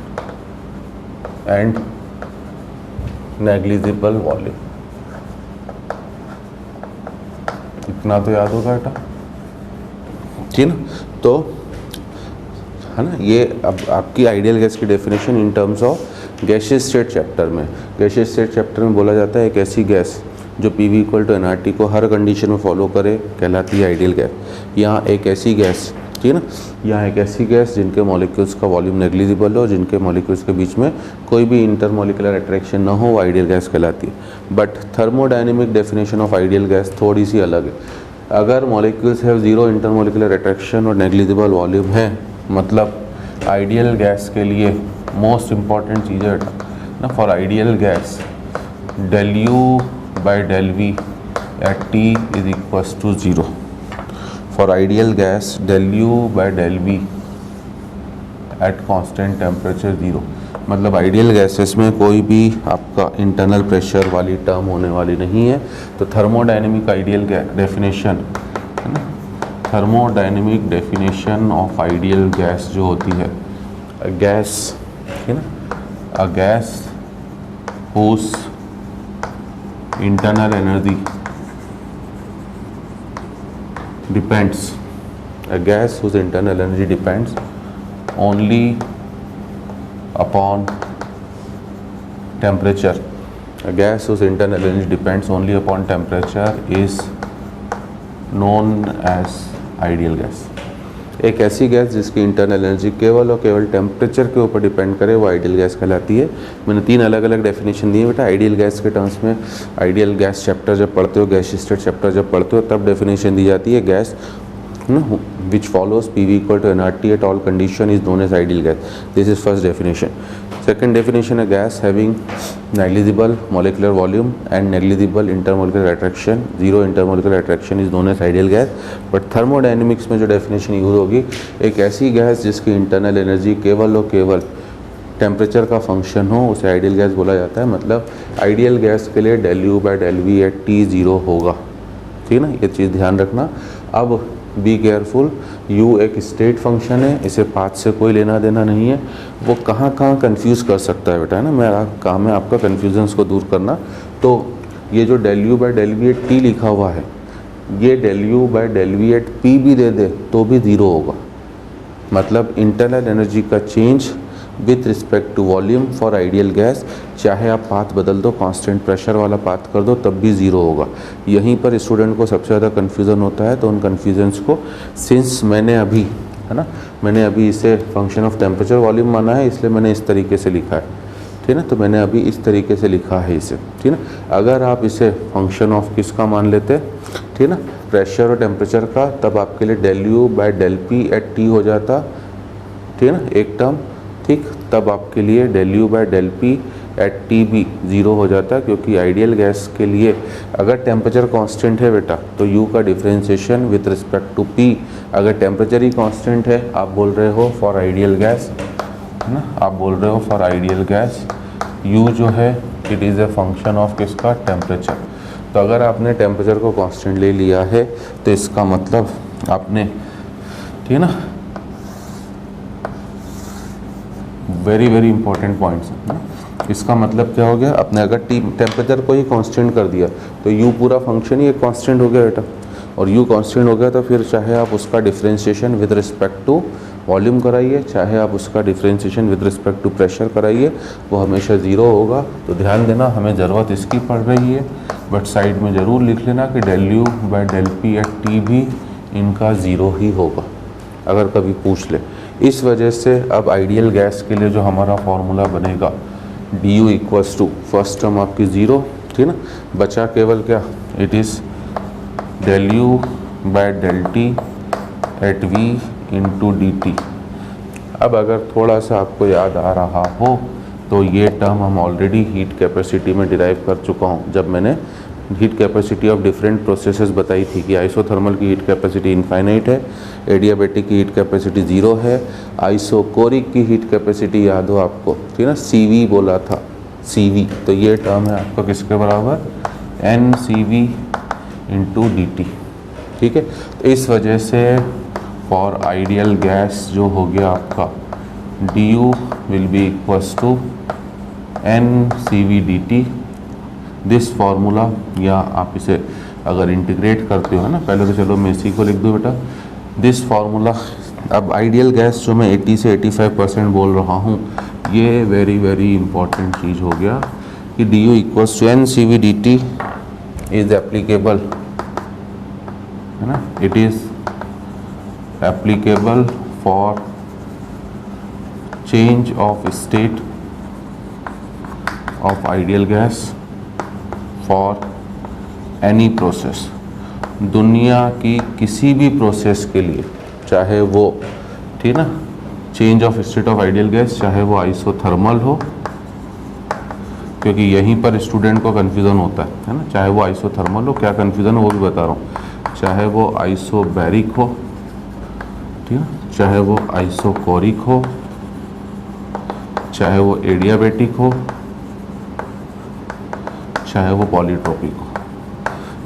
and negligible volume। इतना तो याद होगा बेटा, ठीक ना। तो है ना, ये अब आपकी आइडियल गैस की definition in terms of gaseous state chapter में। गैसियस स्टेट चैप्टर में बोला जाता है एक ऐसी गैस जो PV इक्वल टू nRT को हर कंडीशन में फॉलो करे कहलाती है आइडियल गैस। यहाँ एक ऐसी गैस, ठीक है ना, यहाँ एक ऐसी गैस जिनके मॉलिक्यूल्स का वॉल्यूम नेग्लिजिबल हो, जिनके मॉलिक्यूल्स के बीच में कोई भी इंटरमॉलिक्यूलर अट्रैक्शन ना हो, वो आइडियल गैस कहलाती है। But thermodynamic definition of ideal gas थोड़ी सी अलग है। अगर molecules have zero intermolecular attraction और नेग्लिजिबल वॉल्यूम है, मतलब आइडियल गैस के लिए मोस्ट इम्पॉर्टेंट चीज़ है ना for ideal gas del U by del V at T is equals to 0. For ideal gas del U by del V at constant temperature 0. मतलब आइडियल गैसेस में कोई भी आपका इंटरनल प्रेशर वाली टर्म होने वाली नहीं है। तो थर्मोडायनेमिक आइडियल डेफिनेशन है ना, thermodynamic definition of ideal gas जो होती है, गैस है ना, a gas whose internal energy depends, a gas whose internal energy depends only upon temperature, a gas whose internal energy depends only upon temperature is known as ideal gas. एक ऐसी गैस जिसकी इंटरनल एनर्जी केवल और केवल टेम्परेचर के ऊपर डिपेंड करे वो आइडियल गैस कहलाती है। मैंने 3 अलग अलग डेफिनेशन दी है बेटा आइडियल गैस के टर्म्स में। आइडियल गैस चैप्टर जब पढ़ते हो, गैस स्टेट चैप्टर जब पढ़ते हो, तब डेफिनेशन दी जाती है gas which follows PV equal to nRT at all condition is known as ideal gas. This is first definition. Second definition, a gas having negligible molecular volume and negligible intermolecular attraction, zero intermolecular attraction is known as ideal gas. But thermodynamics में जो definition यूज होगी, एक ऐसी गैस जिसकी इंटरनल एनर्जी केवल और केवल टेम्परेचर का फंक्शन हो उसे आइडियल गैस बोला जाता है। मतलब आइडियल गैस के लिए del U by del V at T 0 होगा, ठीक है ना, ये चीज़ ध्यान रखना। अब बी केयरफुल, U एक स्टेट फंक्शन है, इसे पाथ से कोई लेना देना नहीं है। वो कहाँ कहाँ कंफ्यूज कर सकता है बेटा, है ना, मेरा काम है आपका कन्फ्यूजन्स को दूर करना। तो ये जो del U by del V at T लिखा हुआ है, ये del U by del V at P भी दे दे तो भी 0 होगा। मतलब इंटरनल एनर्जी का change with respect to volume for ideal gas, चाहे आप पाथ बदल दो, कांस्टेंट प्रेशर वाला पाथ कर दो, तब भी 0 होगा। यहीं पर स्टूडेंट को सबसे ज़्यादा कन्फ्यूज़न होता है। तो उन कन्फ्यूजन्स को, सिंस मैंने अभी, है ना, मैंने अभी इसे फंक्शन ऑफ टेम्परेचर वॉल्यूम माना है, इसलिए मैंने इस तरीके से लिखा है, ठीक है ना। तो मैंने अभी इस तरीके से लिखा है इसे, ठीक है ना। अगर आप इसे फंक्शन ऑफ किसका मान लेते, ठीक है ना, प्रेशर और टेम्परेचर का, तब आपके लिए del U by del P at T हो जाता, ठीक है ना, एक टर्म, ठीक। तब आपके लिए del U by del P at T भी 0 हो जाता है, क्योंकि आइडियल गैस के लिए अगर टेम्परेचर कांस्टेंट है बेटा तो U का differentiation with respect to P, अगर टेम्परेचर ही कांस्टेंट है, आप बोल रहे हो फॉर आइडियल गैस, है ना, आप बोल रहे हो फॉर आइडियल गैस U जो है it is a function of किसका, टेम्परेचर। तो अगर आपने टेम्परेचर को कांस्टेंट ले लिया है तो इसका मतलब आपने, ठीक है ना, वेरी वेरी इंपॉर्टेंट पॉइंट्स है। इसका मतलब क्या हो गया, आपने अगर टेम्परेचर को ही कांस्टेंट कर दिया तो U पूरा फंक्शन ही एक कांस्टेंट हो गया बेटा। और U कांस्टेंट हो गया तो फिर चाहे आप उसका differentiation with respect to volume कराइए, चाहे आप उसका differentiation with respect to pressure कराइए, वो हमेशा 0 होगा। तो ध्यान देना, हमें ज़रूरत इसकी पड़ रही है, बट साइड में ज़रूर लिख लेना कि del U by del P at T भी इनका 0 ही होगा, अगर कभी पूछ ले। इस वजह से अब आइडियल गैस के लिए जो हमारा फॉर्मूला बनेगा du equals to, first term आपकी 0, ठीक है ना, बचा केवल क्या, it is del U by del T at V into dt। अब अगर थोड़ा सा आपको याद आ रहा हो तो ये टर्म हम ऑलरेडी हीट कैपेसिटी में डिराइव कर चुका हूँ, जब मैंने heat capacity of different processes बताई थी कि आइसोथर्मल की हीट कैपेसिटी इनफाइनाइट है, एडियाबैटिक की हीट कैपेसिटी 0 है, आइसोकोरिक की हीट कैपेसिटी याद हो आपको, ठीक है ना, CV बोला था, CV। तो ये टर्म है आपका किसके बराबर, NCV इंटू dt, ठीक है। तो इस वजह से फॉर आइडियल गैस जो हो गया आपका du will be equals to NCV dt। This formula, या आप इसे अगर इंटीग्रेट करते हो ना, पहले तो चलो मैं इसी को लिख दूँ बेटा, दिस फार्मूला। अब आइडियल गैस जो मैं 80 से 85% बोल रहा हूँ, ये वेरी वेरी इंपॉर्टेंट चीज़ हो गया कि du equals to NCV dt is applicable, है ना, it is applicable for change of state of ideal gas for any process. दुनिया की किसी भी प्रोसेस के लिए, चाहे वो, ठीक ना, change of state of ideal gas, चाहे वो आइसोथर्मल हो, क्योंकि यहीं पर स्टूडेंट को कन्फ्यूज़न होता है ना, चाहे वो आइसोथर्मल हो, क्या कन्फ्यूज़न है वो भी बता रहा हूँ, चाहे वो आइसोबैरिक हो, ठीक है, चाहे वो आइसोकोरिक हो, चाहे वो एडियाबेटिक हो, चाहे वो पॉलीट्रोपिक हो।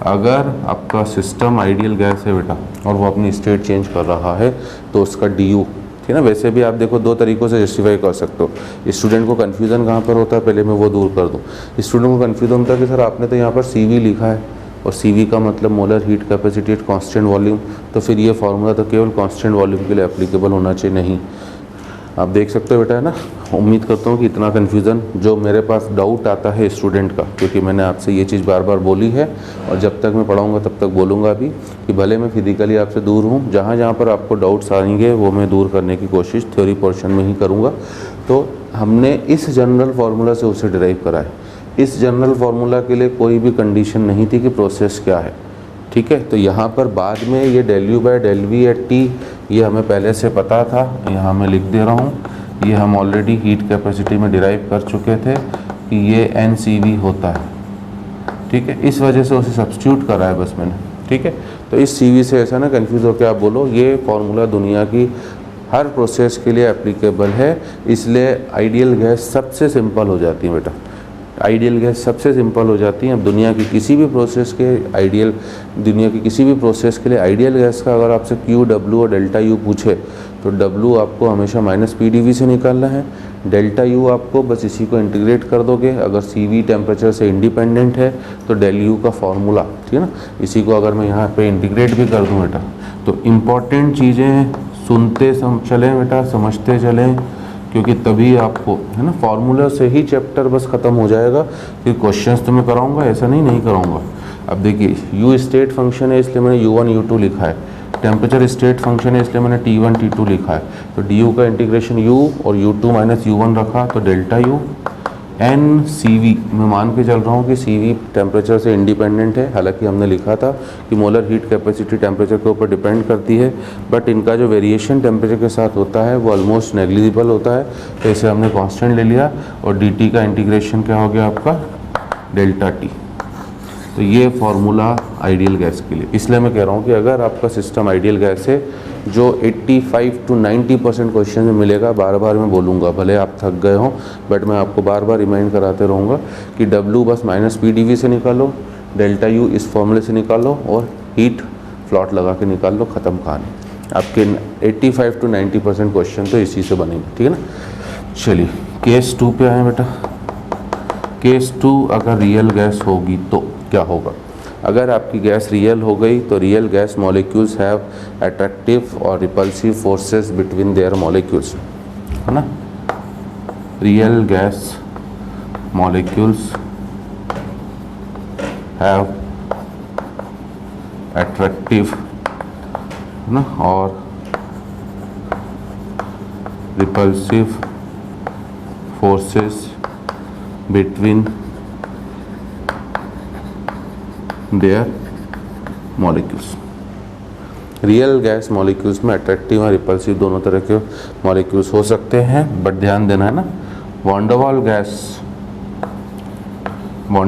अगर आपका सिस्टम आइडियल गैस है बेटा और वो अपनी स्टेट चेंज कर रहा है तो उसका डी यू, ठीक है ना। वैसे भी आप देखो दो तरीक़ों से जस्टिफाई कर सकते हो। स्टूडेंट को कन्फ्यूज़न कहाँ पर होता है, पहले मैं वो दूर कर दूँ। स्टूडेंट को कन्फ्यूज़न होता है कि सर आपने तो यहाँ पर CV लिखा है और CV का मतलब molar heat capacity eight constant volume, तो फिर ये फार्मूला तो केवल कांस्टेंट वॉल्यूम के लिए एप्लीकेबल होना चाहिए। नहीं, आप देख सकते हो बेटा, है ना। उम्मीद करता हूँ कि इतना कन्फ्यूज़न जो मेरे पास डाउट आता है स्टूडेंट का, क्योंकि मैंने आपसे ये चीज़ बार बार बोली है और जब तक मैं पढ़ाऊँगा तब तक बोलूँगा भी कि भले मैं फिजिकली आपसे दूर हूँ, जहाँ जहाँ पर आपको डाउट्स आएंगे वो मैं दूर करने की कोशिश थ्योरी पोर्शन में ही करूँगा। तो हमने इस जनरल फार्मूला से उसे डिराइव करा है। इस जनरल फार्मूला के लिए कोई भी कंडीशन नहीं थी कि प्रोसेस क्या है, ठीक है। तो यहाँ पर बाद में ये del u by del v at t ये हमें पहले से पता था, यहाँ मैं लिख दे रहा हूँ, ये हम ऑलरेडी हीट कैपेसिटी में डिराइव कर चुके थे कि ये NCV होता है, ठीक है। इस वजह से उसे सब्स्टिट्यूट करा है बस मैंने, ठीक है। तो इस CV से ऐसा ना कंफ्यूज हो के आप बोलो, ये फार्मूला दुनिया की हर प्रोसेस के लिए एप्लीकेबल है, इसलिए आइडियल गैस सबसे सिंपल हो जाती है बेटा। आइडियल गैस सबसे सिंपल हो जाती है। अब दुनिया की किसी भी प्रोसेस के लिए आइडियल गैस का अगर आपसे Q, W और डेल्टा U पूछे तो W आपको हमेशा -PdV से निकालना है, डेल्टा U आपको बस इसी को इंटीग्रेट कर दोगे। अगर CV टेम्परेचर से इंडिपेंडेंट है तो del U का फॉर्मूला, ठीक है ना, इसी को अगर मैं यहाँ पे इंटीग्रेट भी कर दूँ बेटा, तो इम्पॉर्टेंट चीज़ें सुनते चलें बेटा, समझते चलें, क्योंकि तभी आपको, है ना, फार्मूला से ही चैप्टर बस ख़त्म हो जाएगा। फिर क्वेश्चंस तो मैं कराऊंगा, ऐसा नहीं कराऊंगा। अब देखिए U स्टेट फंक्शन है इसलिए मैंने U1 U2 लिखा है, टेम्परेचर स्टेट फंक्शन है इसलिए मैंने T1 T2 लिखा है। तो du का इंटीग्रेशन U और U2 माइनस U1 रखा तो डेल्टा U NCV, मैं मान के चल रहा हूँ कि CV टेम्परेचर से इंडिपेंडेंट है, हालांकि हमने लिखा था कि मोलर हीट कैपेसिटी टेम्परेचर के ऊपर डिपेंड करती है, बट इनका जो वेरिएशन टेम्परेचर के साथ होता है वो ऑलमोस्ट नेग्लिजिबल होता है, तो इसे हमने कांस्टेंट ले लिया। और DT का इंटीग्रेशन क्या हो गया आपका, डेल्टा T। तो ये फार्मूला आइडियल गैस के लिए, इसलिए मैं कह रहा हूँ कि अगर आपका सिस्टम आइडियल गैस है, जो 85 to 90% क्वेश्चन में मिलेगा, बार बार मैं बोलूँगा, भले आप थक गए हों बट मैं आपको बार बार रिमाइंड कराते रहूँगा कि W बस -PdV से निकालो, डेल्टा U इस फॉर्मूले से निकालो और हीट फ्लॉट लगा के निकाल लो, ख़त्म कहानी। आपके 85 to 90% क्वेश्चन तो इसी से बनेंगे, ठीक है ना। चलिए केस 2 पे आए बेटा। केस 2, अगर रियल गैस होगी तो क्या होगा। अगर आपकी गैस रियल हो गई तो real gas molecules have attractive और repulsive forces between their molecules, है ना। Real gas molecules have attractive, है ना, और repulsive forces between their molecules. Real gas molecules में अट्रैक्टिव और रिपल्सिव दोनों तरह के मॉलिक्यूल्स हो सकते हैं, बट ध्यान देना है ना, वॉन डर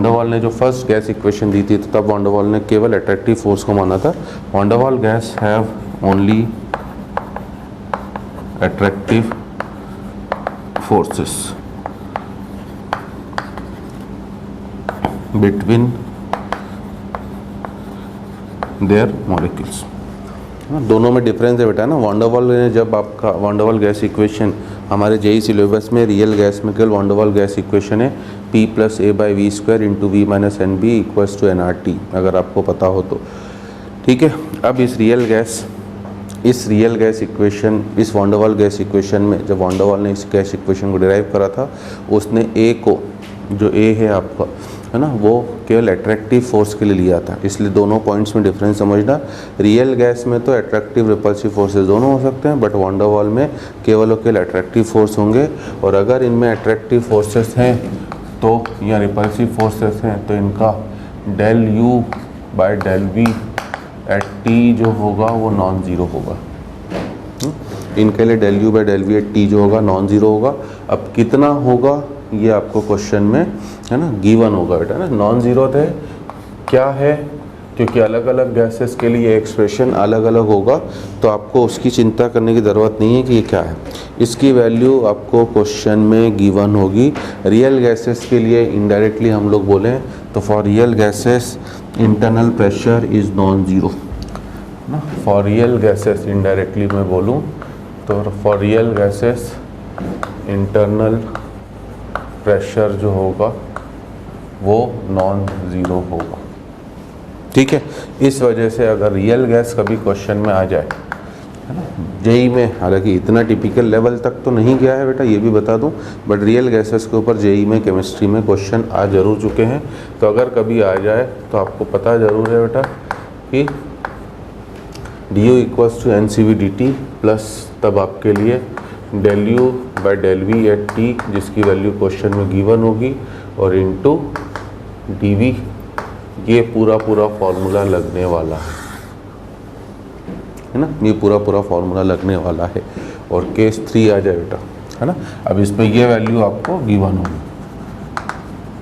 वाल ने जो फर्स्ट गैस इक्वेशन दी थी तो तब वॉन डर वाल ने केवल अट्रैक्टिव फोर्स को माना था। वॉन डर वाल guys have only attractive forces between their molecules. दोनों में डिफरेंस है बेटा ना। वॉन डर वाल ने जब आपका वॉन डर वाल गैस इक्वेशन हमारे जेई सिलेबस में रियल गैस में केवल वॉन डर वाल गैस इक्वेशन है P + A/V² × V - NB = nRT, अगर आपको पता हो तो, ठीक है। अब इस रियल गैस इक्वेशन, इस वॉन डर वाल गैस इक्वेशन में जब वॉन डर वाल ने इस गैस इक्वेशन को डिराइव करा था, उसने A को, जो A है आपका, है ना, वो केवल अट्रैक्टिव फोर्स के लिए लिया था। इसलिए दोनों पॉइंट्स में डिफरेंस समझना। रियल गैस में तो अट्रैक्टिव रिपल्सिव फोर्सेस दोनों हो सकते हैं, बट वॉन डर वाल में केवल और केवल अट्रैक्टिव फोर्स होंगे। और अगर इनमें अट्रैक्टिव फोर्सेस हैं तो, या रिपल्सिव फोर्सेस हैं तो, इनका del U by del V at T जो होगा वो नॉन ज़ीरो होगा। इनके लिए del U by del V at T जो होगा नॉन ज़ीरो होगा। अब कितना होगा ये आपको क्वेश्चन में है ना गिवन होगा बेटा ना। नॉन ज़ीरो थे क्या है, क्योंकि अलग अलग गैसेस के लिए एक्सप्रेशन अलग अलग होगा, तो आपको उसकी चिंता करने की ज़रूरत नहीं है कि ये क्या है। इसकी वैल्यू आपको क्वेश्चन में गिवन होगी। रियल गैसेस के लिए इनडायरेक्टली हम लोग बोलें तो for real gases internal pressure is non zero ना। फॉर रियल गैसेस इनडायरेक्टली मैं बोलूँ तो for real gases internal pressure जो होगा वो नॉन ज़ीरो होगा। ठीक है, इस वजह से अगर रियल गैस कभी क्वेश्चन में आ जाए है ना, जेई में, हालांकि इतना टिपिकल लेवल तक तो नहीं गया है बेटा ये भी बता दूं, बट रियल गैसेस के ऊपर जेई में केमिस्ट्री में क्वेश्चन आ जरूर चुके हैं। तो अगर कभी आ जाए तो आपको पता ज़रूर है बेटा कि D U equals to N C V D T plus तब आपके लिए del U by del V at T, जिसकी वैल्यू क्वेश्चन में गिवन होगी, और इनटू डी वी, ये पूरा फॉर्मूला लगने वाला है ना, ये पूरा फॉर्मूला लगने वाला है। और केस 3 आ जाए बेटा है ना। अब इसमें ये वैल्यू आपको गिवन होगी।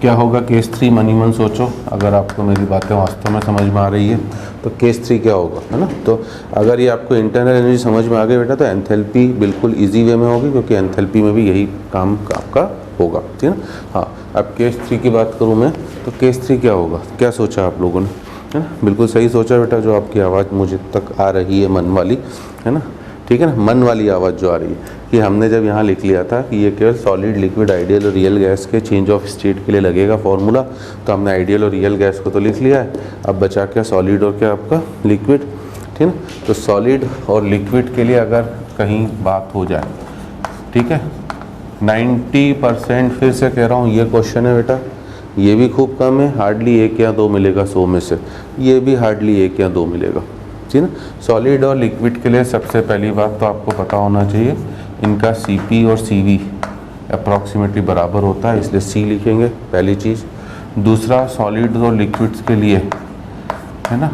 क्या होगा केस 3, मनी मन सोचो, अगर आपको मेरी बातें वास्तव में समझ में आ रही है तो केस 3 क्या होगा है ना। तो अगर ये आपको इंटरनल एनर्जी समझ में आ गई बेटा तो एंथैल्पी बिल्कुल इजी वे में होगी, क्योंकि एंथैल्पी में भी यही काम आपका होगा, ठीक है ना। हाँ, अब केस 3 की बात करूँ मैं तो केस 3 क्या होगा, क्या सोचा आप लोगों ने, है ना। बिल्कुल सही सोचा बेटा, जो आपकी आवाज़ मुझे तक आ रही है मन वाली, है ना, ठीक है ना, मन वाली आवाज़ जो आ रही है कि हमने जब यहाँ लिख लिया था कि ये केवल सॉलिड, लिक्विड, आइडियल और रियल गैस के चेंज ऑफ स्टेट के लिए लगेगा फॉर्मूला, तो हमने आइडियल और रियल गैस को तो लिख लिया है। अब बचा क्या, सॉलिड और क्या आपका लिक्विड, ठीक है ना। तो सॉलिड और लिक्विड के लिए अगर कहीं बात हो जाए, ठीक है, 90% फिर से कह रहा हूँ ये क्वेश्चन है बेटा, ये भी खूब कम है, हार्डली 1 या 2 मिलेगा 100 में से, ये भी हार्डली 1 या 2 मिलेगा, ठीक है ना। सॉलिड और लिक्विड के लिए सबसे पहली बात तो आपको पता होना चाहिए इनका Cp और Cv अप्रॉक्सीमेटली बराबर होता है, इसलिए C लिखेंगे पहली चीज़। दूसरा, सॉलिड और लिक्विड्स के लिए है ना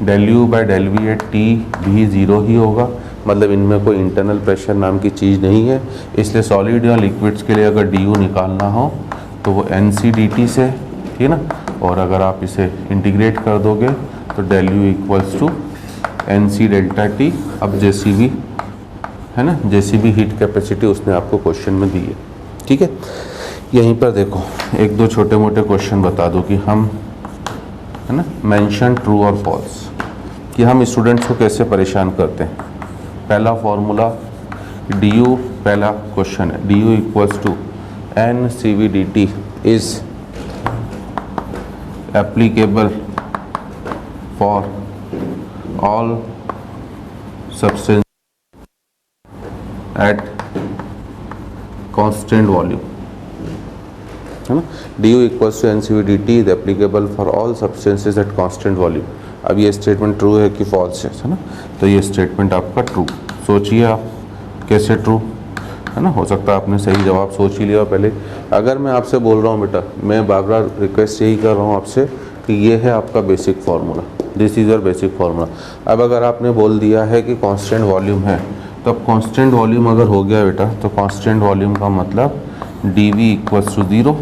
del U by del V at T भी ज़ीरो ही होगा, मतलब इनमें कोई इंटरनल प्रेशर नाम की चीज़ नहीं है, इसलिए सॉलिड या लिक्विड्स के लिए अगर डी यू निकालना हो तो वो एन सी डी टी से, ठीक है ना। और अगर आप इसे इंटीग्रेट कर दोगे तो del U equals to N C delta T. अब जे सी बी है ना, J C B heat capacity उसने आपको क्वेश्चन में दी है, ठीक है। यहीं पर देखो एक दो छोटे मोटे क्वेश्चन बता दो कि हम है ना मेंशन ट्रू और फॉल्स, कि हम स्टूडेंट्स को कैसे परेशान करते हैं। पहला फॉर्मूला डी यू, पहला क्वेश्चन है D U equals to N C V D T is applicable for all substance at constant volume, है ना। D U equals to N C V D T is applicable for all substances at constant volume. अब ये स्टेटमेंट ट्रू है कि फॉल्स है ना, तो ये स्टेटमेंट आपका ट्रू। सोचिए आप कैसे ट्रू, है ना, हो सकता है आपने सही जवाब सोच ही लिया पहले। अगर मैं आपसे बोल रहा हूँ बेटा, मैं बार बार रिक्वेस्ट यही कर रहा हूँ आपसे कि ये है आपका basic formula, this is your basic formula. अब अगर आपने बोल दिया है कि कांस्टेंट वॉल्यूम है, तो अब कांस्टेंट वॉल्यूम अगर हो गया बेटा तो कांस्टेंट वॉल्यूम का मतलब D V equals to zero,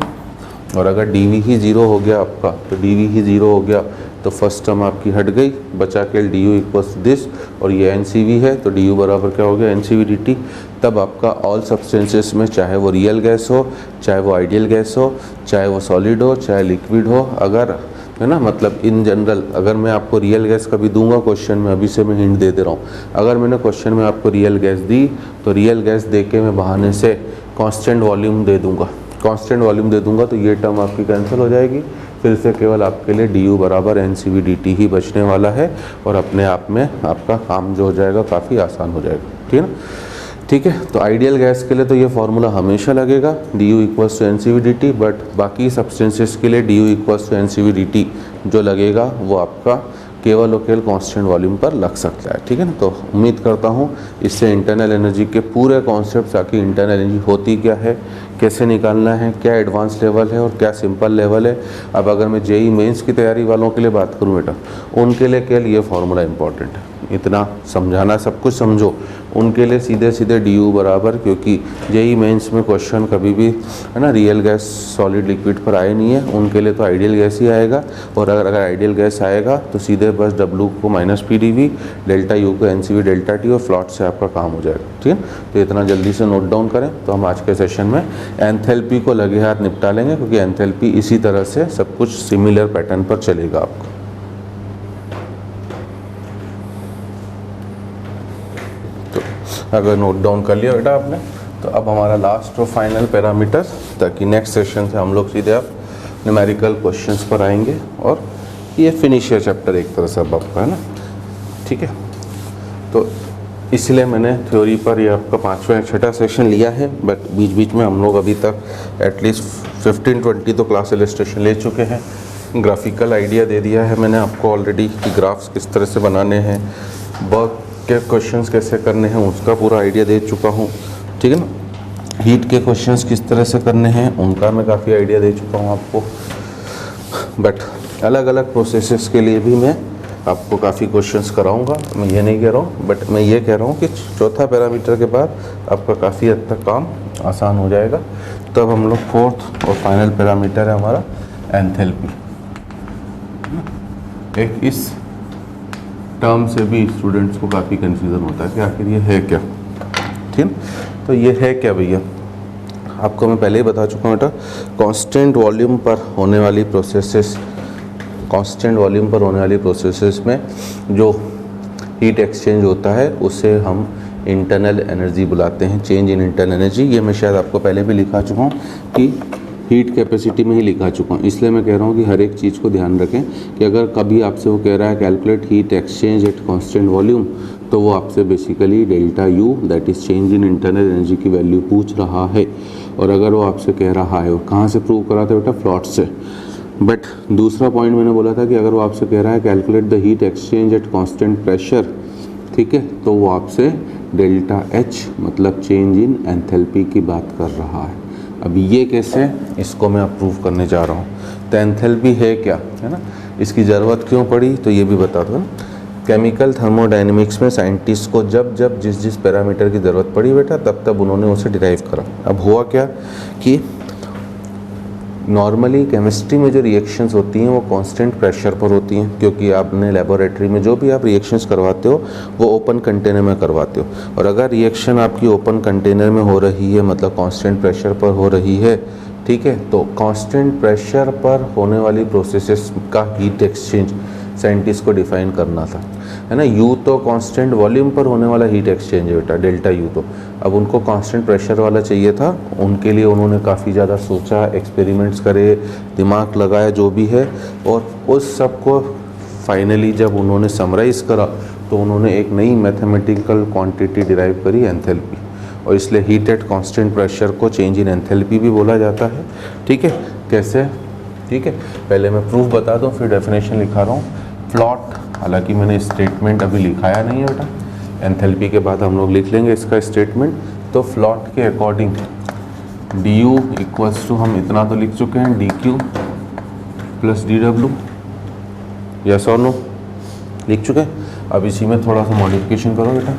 और अगर डी वी ही ज़ीरो हो गया आपका, तो डी वी ही ज़ीरो हो गया तो फर्स्ट टर्म आपकी हट गई, बचा के डी यू इक्वल्स दिस, और ये एन सी वी है तो डी यू बराबर क्या हो गया N C V D T. तब आपका ऑल सब्सटेंसेस में, चाहे वो रियल गैस हो, चाहे वो आइडियल गैस हो, चाहे वो सॉलिड हो, चाहे लिक्विड हो, अगर है ना, मतलब इन जनरल अगर मैं आपको रियल गैस कभी दूंगा क्वेश्चन में, अभी से मैं हिंट दे रहा हूँ, अगर मैंने क्वेश्चन में आपको रियल गैस दी तो रियल गैस दे के मैं बहाने से कांस्टेंट वॉल्यूम दे दूंगा, कांस्टेंट वॉल्यूम दे दूंगा, तो ये टर्म आपकी कैंसिल हो जाएगी। फिर से केवल आपके लिए डी यू बराबर N C V D T ही बचने वाला है, और अपने आप में आपका काम जो हो जाएगा काफ़ी आसान हो जाएगा, ठीक है ना। ठीक है, तो आइडियल गैस के लिए तो ये फार्मूला हमेशा लगेगा D U equals to N C V D T, but बाकी सब्सटेंसेस के लिए D U equals to N C V D T जो लगेगा वो आपका केवल और केवल कांस्टेंट वॉल्यूम पर लग सकता है, ठीक है ना। तो उम्मीद करता हूँ इससे इंटरनल एनर्जी के पूरे कॉन्सेप्ट, आखिर इंटरनल एनर्जी होती क्या है, कैसे निकालना है, क्या एडवांस लेवल है और क्या सिंपल लेवल है। अब अगर मैं जेई मेंस की तैयारी वालों के लिए बात करूँ बेटा, उनके लिए केवल ये फार्मूला इंपॉर्टेंट है, इतना समझाना, सब कुछ समझो, उनके लिए सीधे सीधे डी बराबर, क्योंकि जेई मेंस में क्वेश्चन कभी भी है ना रियल गैस सॉलिड लिक्विड पर आए नहीं है, उनके लिए तो आइडियल गैस ही आएगा। और अगर आइडियल गैस आएगा तो सीधे बस W को माइनस PdV, डेल्टा U को NCV डेल्टा T और फ्लॉट से आपका काम हो जाएगा। ठीक है, तो इतना जल्दी से नोट डाउन करें। तो हम आज के सेशन में एंथैल्पी को लगे हाथ निपटा लेंगे, क्योंकि एंथैल्पी इसी तरह से सब कुछ सिमिलर पैटर्न पर चलेगा आपको। अगर नोट डाउन कर लिया बेटा आपने, तो अब हमारा लास्ट और फाइनल पैरामीटर, ताकि नेक्स्ट सेशन से हम लोग सीधे आप न्यूमेरिकल क्वेश्चंस पर आएंगे और ये फिनिश है चैप्टर एक तरह से अब आपका, है ना। ठीक है, तो इसलिए मैंने थ्योरी पर ये आपका 5वां 6वां सेशन लिया है, बट बीच बीच में हम लोग अभी तक एटलीस्ट 15-20 तो क्लास इलस्ट्रेशन ले चुके हैं। ग्राफिकल आइडिया दे दिया है मैंने आपको ऑलरेडी कि ग्राफ्स किस तरह से बनाने हैं, वर्क के क्वेश्चंस कैसे करने हैं उसका पूरा आइडिया दे चुका हूँ। ठीक है ना। हीट के क्वेश्चंस किस तरह से करने हैं उनका मैं काफ़ी आइडिया दे चुका हूँ आपको, बट अलग अलग प्रोसेसेस के लिए भी मैं आपको काफ़ी क्वेश्चंस कराऊंगा। मैं ये नहीं कह रहा हूँ, बट मैं ये कह रहा हूँ कि चौथा पैरामीटर के बाद आपका काफ़ी हद तक काम आसान हो जाएगा। तब हम लोग फोर्थ और फाइनल पैरामीटर है हमारा एंथैल्पी। एक इस टर्म से भी स्टूडेंट्स को काफ़ी कन्फ्यूज़न होता है कि आखिर ये है क्या। ठीक, तो ये है क्या भैया, आपको मैं पहले ही बता चुका हूँ बेटा। कांस्टेंट वॉल्यूम पर होने वाली प्रोसेसेस, कांस्टेंट वॉल्यूम पर होने वाली प्रोसेसेस में जो हीट एक्सचेंज होता है उसे हम इंटरनल एनर्जी बुलाते हैं, चेंज इन इंटरनल एनर्जी। ये मैं शायद आपको पहले भी लिखा चुका हूँ कि हीट कैपेसिटी में ही लिखा चुका हूँ, इसलिए मैं कह रहा हूँ कि हर एक चीज़ को ध्यान रखें कि अगर कभी आपसे वो कह रहा है calculate heat exchange eight constant volume, तो वो आपसे basically delta U that is change in internal energy की वैल्यू पूछ रहा है। और अगर वो आपसे कह रहा है, वो कहाँ से प्रूव करा था बेटा, फ्लॉट से। बट दूसरा पॉइंट मैंने बोला था कि अगर वो आपसे कह रहा है calculate the heat exchange eight constant pressure, ठीक है, तो वो आपसे डेल्टा H मतलब चेंज इन एंथैल्पी की बात कर रहा है। अब ये कैसे, इसको मैं अप्रूव करने जा रहा हूँ। तो एंथैल्पी है क्या, है ना, इसकी ज़रूरत क्यों पड़ी, तो ये भी बता दो। केमिकल थर्मोडायनेमिक्स में साइंटिस्ट को जब जब जिस जिस पैरामीटर की ज़रूरत पड़ी बेटा, तब तब उन्होंने उसे डिराइव करा। अब हुआ क्या कि नॉर्मली केमिस्ट्री में जो रिएक्शंस होती हैं वो कांस्टेंट प्रेशर पर होती हैं, क्योंकि आपने लेबोरेटरी में जो भी आप रिएक्शंस करवाते हो वो ओपन कंटेनर में करवाते हो। और अगर रिएक्शन आपकी ओपन कंटेनर में हो रही है, मतलब कांस्टेंट प्रेशर पर हो रही है, ठीक है, तो कांस्टेंट प्रेशर पर होने वाली प्रोसेसेस का हीट एक्सचेंज साइंटिस्ट को डिफाइन करना था, है ना। U तो कांस्टेंट वॉल्यूम पर होने वाला हीट एक्सचेंज है बेटा, डेल्टा U तो। अब उनको कांस्टेंट प्रेशर वाला चाहिए था, उनके लिए उन्होंने काफ़ी ज़्यादा सोचा, एक्सपेरिमेंट्स करे, दिमाग लगाया जो भी है, और उस सब को फाइनली जब उन्होंने समराइज़ करा तो उन्होंने एक नई मैथमेटिकल क्वांटिटी डिराइव करी, एंथैल्पी। और इसलिए हीट एट कांस्टेंट प्रेशर को चेंज इन एंथैल्पी भी बोला जाता है। ठीक है, कैसे, ठीक है, पहले मैं प्रूफ बता दूँ फिर डेफिनेशन लिखा रहा हूँ। फ्लॉट, हालांकि मैंने स्टेटमेंट अभी लिखाया नहीं है बेटा, एंथैल्पी के बाद हम लोग लिख लेंगे इसका स्टेटमेंट। तो फ्लॉट के अकॉर्डिंग du इक्वल्स टू, हम इतना तो लिख चुके हैं, dq प्लस dw, यस और नो, लिख चुके हैं। अब इसी में थोड़ा सा मॉडिफिकेशन करो बेटा,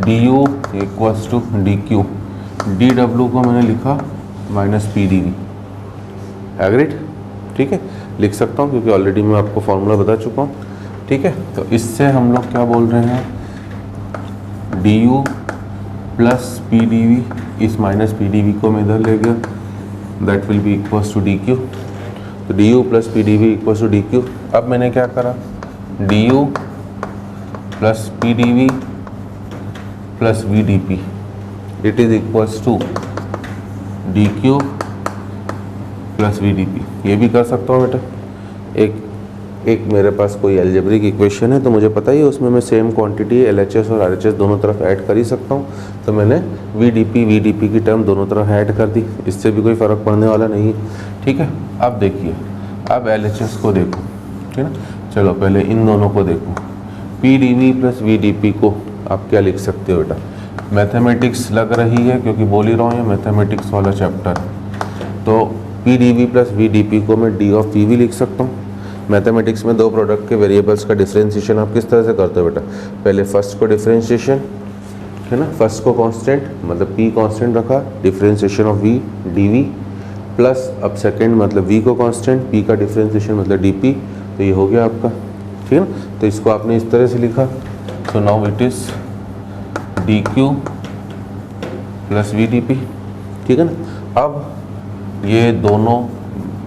du equals to dq, dw को मैंने लिखा माइनस PdV, एग्रीड। ठीक है, लिख सकता हूँ क्योंकि ऑलरेडी मैं आपको फॉर्मूला बता चुका हूँ। ठीक है, तो इससे हम लोग क्या बोल रहे हैं, du प्लस PdV, इस माइनस PdV को मैं इधर ले गया, that will be equals to dq। तो du plus PdV equals to dq। अब मैंने क्या करा, du plus PdV plus VdP, it is equals to dq plus VdP। ये भी कर सकता हूँ बेटा, एक मेरे पास कोई अलजेब्रिक इक्वेशन है तो मुझे पता ही है उसमें मैं सेम क्वांटिटी LHS और RHS दोनों तरफ ऐड कर ही सकता हूँ, तो मैंने VdP की टर्म दोनों तरफ ऐड कर दी, इससे भी कोई फ़र्क पड़ने वाला नहीं है। ठीक है, अब देखिए, अब LHS को देखो, ठीक है ना। चलो पहले इन दोनों को देखो, PdV प्लस VdP को आप क्या लिख सकते हो बेटा, मैथमेटिक्स लग रही है क्योंकि बोल ही रहा हूँ ये मैथमेटिक्स वाला चैप्टर, तो PdV प्लस VdP को मैं D ऑफ PV लिख सकता हूँ। मैथमेटिक्स में दो प्रोडक्ट के वेरिएबल्स का डिफरेंशिएशन आप किस तरह से करते हो बेटा, पहले फर्स्ट को डिफरेंशिएशन, है ना, फर्स्ट को कांस्टेंट मतलब P कांस्टेंट रखा, differentiation of V dV, plus अब सेकंड मतलब V को कांस्टेंट, P का डिफरेंशिएशन मतलब dP, तो ये हो गया आपका, ठीक है ना। तो इसको आपने इस तरह से लिखा, so now it is dQ plus V dP, ठीक है ना। अब ये दोनों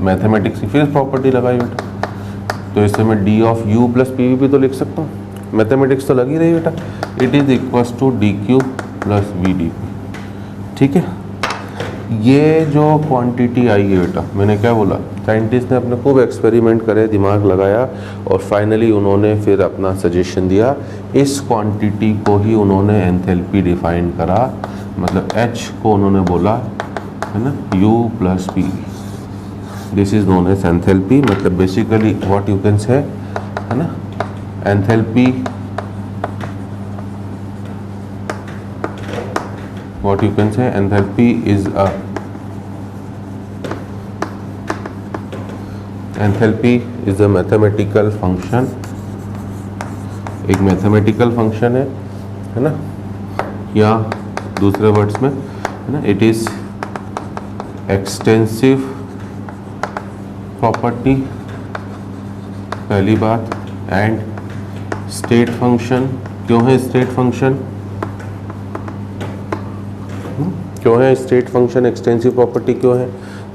मैथमेटिक्स की फिर प्रॉपर्टी लगाई बेटा, तो इससे मैं D of U plus PV भी तो लिख सकता हूँ, मैथमेटिक्स तो लग ही रही बेटा। It is equals to DQ plus V dP, ठीक है। ये जो क्वांटिटी आई है बेटा, मैंने क्या बोला, साइंटिस्ट ने अपने खूब एक्सपेरिमेंट करे, दिमाग लगाया और फाइनली उन्होंने फिर अपना सजेशन दिया। इस क्वांटिटी को ही उन्होंने एंथैल्पी डिफाइन करा, मतलब H को उन्होंने बोला है ना U plus PV, this is known as enthalpy. मतलब basically what you can say है ना, enthalpy, what you can say enthalpy is a mathematical function, एक मैथमेटिकल फंक्शन है ना, या दूसरे वर्ड्स में है ना, इट इज एक्सटेंसिव प्रॉपर्टी, पहली बात, एंड स्टेट फंक्शन। क्यों है स्टेट फंक्शन, क्यों है स्टेट फंक्शन एक्सटेंसिव प्रॉपर्टी क्यों है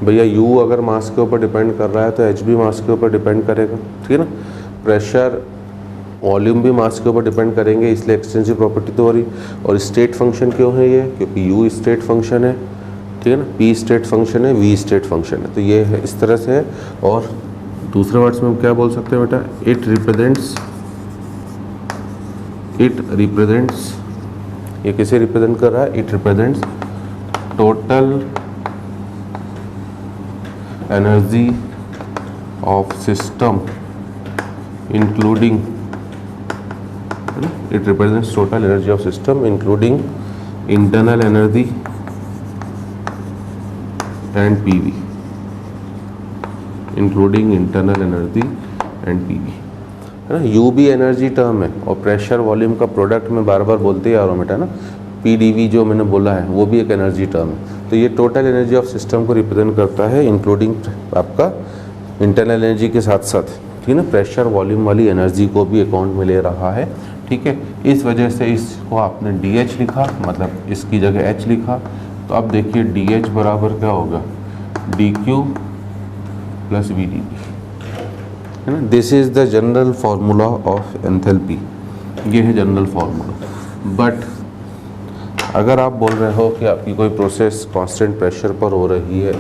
भैया? U अगर मास के ऊपर डिपेंड कर रहा है तो H भी मास के ऊपर डिपेंड करेगा, ठीक है ना। प्रेशर वॉल्यूम भी मास के ऊपर डिपेंड करेंगे, इसलिए एक्सटेंसिव प्रॉपर्टी तो हो रही। और स्टेट फंक्शन क्यों है ये? क्योंकि U स्टेट फंक्शन है, ठीक है ना, P स्टेट फंक्शन है, V स्टेट फंक्शन है, तो ये है इस तरह से है। और दूसरे वर्ड्स में हम क्या बोल सकते हैं बेटा, इट रिप्रेजेंट्स, ये किसे रिप्रेजेंट कर रहा है? It represents total energy of system including, it represents total energy of system including internal energy and PV, including internal energy and PV, है ना। U भी एनर्जी टर्म है और प्रेशर वॉल्यूम का प्रोडक्ट में बार बार बोलते ही आ रहा हूँ बेटा ना, PdV जो मैंने बोला है वो भी एक एनर्जी टर्म है। तो ये टोटल एनर्जी ऑफ सिस्टम को रिप्रेजेंट करता है, इंक्लूडिंग आपका इंटरनल एनर्जी के साथ साथ, ठीक है ना, प्रेशर वॉल्यूम वाली एनर्जी को भी अकाउंट में ले रहा है, ठीक है। इस वजह से इसको आपने DH लिखा, मतलब इसकी जगह H लिखा। तो अब देखिए DH बराबर क्या होगा, DQ प्लस V dP, है ना। This is the general formula of enthalpy, ये है जनरल फार्मूला। बट अगर आप बोल रहे हो कि आपकी कोई प्रोसेस कांस्टेंट प्रेशर पर हो रही है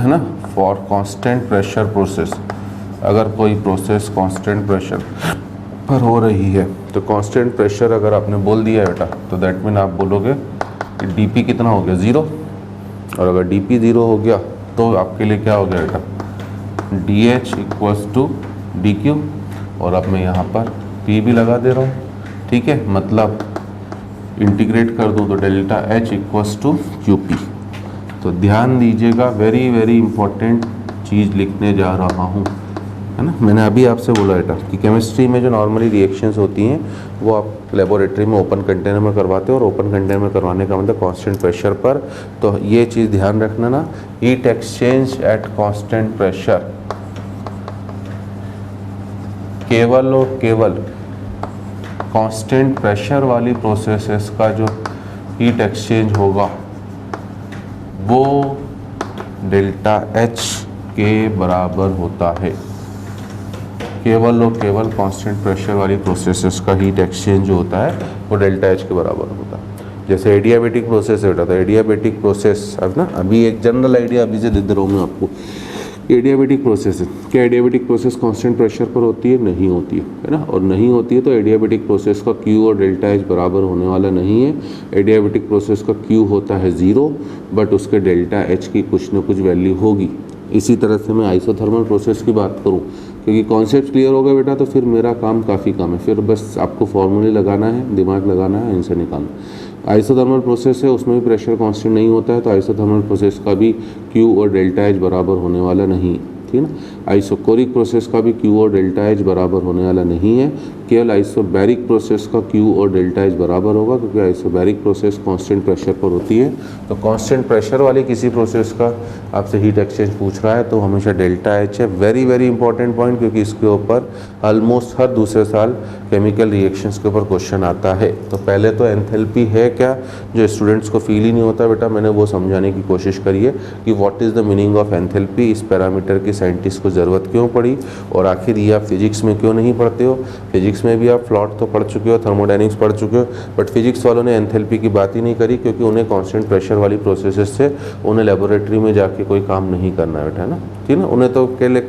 ना, फॉर कांस्टेंट प्रेशर प्रोसेस, अगर कोई प्रोसेस कांस्टेंट प्रेशर पर हो रही है तो कांस्टेंट प्रेशर अगर आपने बोल दिया है बेटा, तो दैट मीन आप बोलोगे कि DP कितना हो गया, 0। और अगर DP 0 हो गया तो आपके लिए क्या हो गया बेटा, DH इक्वल्स टू DQ, और अब मैं यहाँ पर P भी लगा दे रहा हूँ, ठीक है। मतलब इंटीग्रेट कर दूँ तो delta H equals to QP। तो ध्यान दीजिएगा, वेरी वेरी इंपॉर्टेंट चीज़ लिखने जा रहा हूँ, है ना। मैंने अभी आपसे बोला बेटा कि केमिस्ट्री में जो नॉर्मली रिएक्शंस होती हैं वो आप लेबोरेटरी में ओपन कंटेनर में करवाते हो, और ओपन कंटेनर में करवाने का मतलब कांस्टेंट प्रेशर पर। तो ये चीज़ ध्यान रखना ना, heat exchange eight constant pressure केवल और केवल कांस्टेंट प्रेशर वाली प्रोसेसेस का जो हीट एक्सचेंज होगा वो डेल्टा H के बराबर होता है। केवल और केवल कांस्टेंट प्रेशर वाली प्रोसेसेस का हीट एक्सचेंज जो होता है वो डेल्टा H के बराबर होता है। जैसे एडियाबेटिक प्रोसेस है बेटा, तो एडियाबेटिक प्रोसेस अब ना, अभी एक जनरल आइडिया अभी से दे दे रहा हूँ मैं आपको। एडियाबेटिक प्रोसेस है, क्या एडियाबेटिक प्रोसेस कांस्टेंट प्रेशर पर होती है? नहीं होती है ना। और नहीं होती है तो एडियाबेटिक प्रोसेस का Q और डेल्टा H बराबर होने वाला नहीं है। एडियाबेटिक प्रोसेस का Q होता है 0, बट उसके डेल्टा H की कुछ न कुछ वैल्यू होगी। इसी तरह से मैं आइसोथर्मल प्रोसेस की बात करूं, क्योंकि कॉन्सेप्ट क्लियर होगा बेटा तो फिर मेरा काम काफ़ी कम है, फिर बस आपको फॉर्मूले लगाना है, दिमाग लगाना है, आंसर निकालना। आइसोथर्मल प्रोसेस है, उसमें भी प्रेशर कांस्टेंट नहीं होता है, तो आइसोथर्मल प्रोसेस का भी Q और डेल्टा H बराबर होने वाला नहीं, ठीक है। आइसोकोरिक प्रोसेस का भी Q और डेल्टा एच बराबर होने वाला नहीं है, केवल आइसोबैरिक प्रोसेस का Q और डेल्टा एच बराबर होगा, क्योंकि आइसोबैरिक प्रोसेस कांस्टेंट प्रेशर पर होती है। तो कांस्टेंट प्रेशर वाली किसी प्रोसेस का आपसे हीट एक्सचेंज पूछ रहा है तो हमेशा डेल्टा एच है। वेरी वेरी इंपॉर्टेंट पॉइंट, क्योंकि इसके ऊपर ऑलमोस्ट हर दूसरे साल केमिकल रिएक्शंस के ऊपर क्वेश्चन आता है। तो पहले तो एंथैल्पी है क्या, जो स्टूडेंट्स को फील ही नहीं होता बेटा, मैंने वो समझाने की कोशिश करी है कि what is the meaning of enthalpy. इस पैरामीटर की साइंटिस्ट को ज़रूरत क्यों पड़ी, और आखिर ये आप फिजिक्स में क्यों नहीं पढ़ते हो। फिजिक्स में भी आप फ्लॉट तो पढ़ चुके हो, थर्मोडायनिक्स पढ़ चुके हो, बट फिजिक्स वालों ने एंथैल्पी की बात ही नहीं करी, क्योंकि उन्हें कांस्टेंट प्रेशर वाली प्रोसेसेस से उन्हें लेबोरेटरी में जाके कोई काम नहीं करना है बेटा, है ना, ठीक है ना। उन्हें तो केवल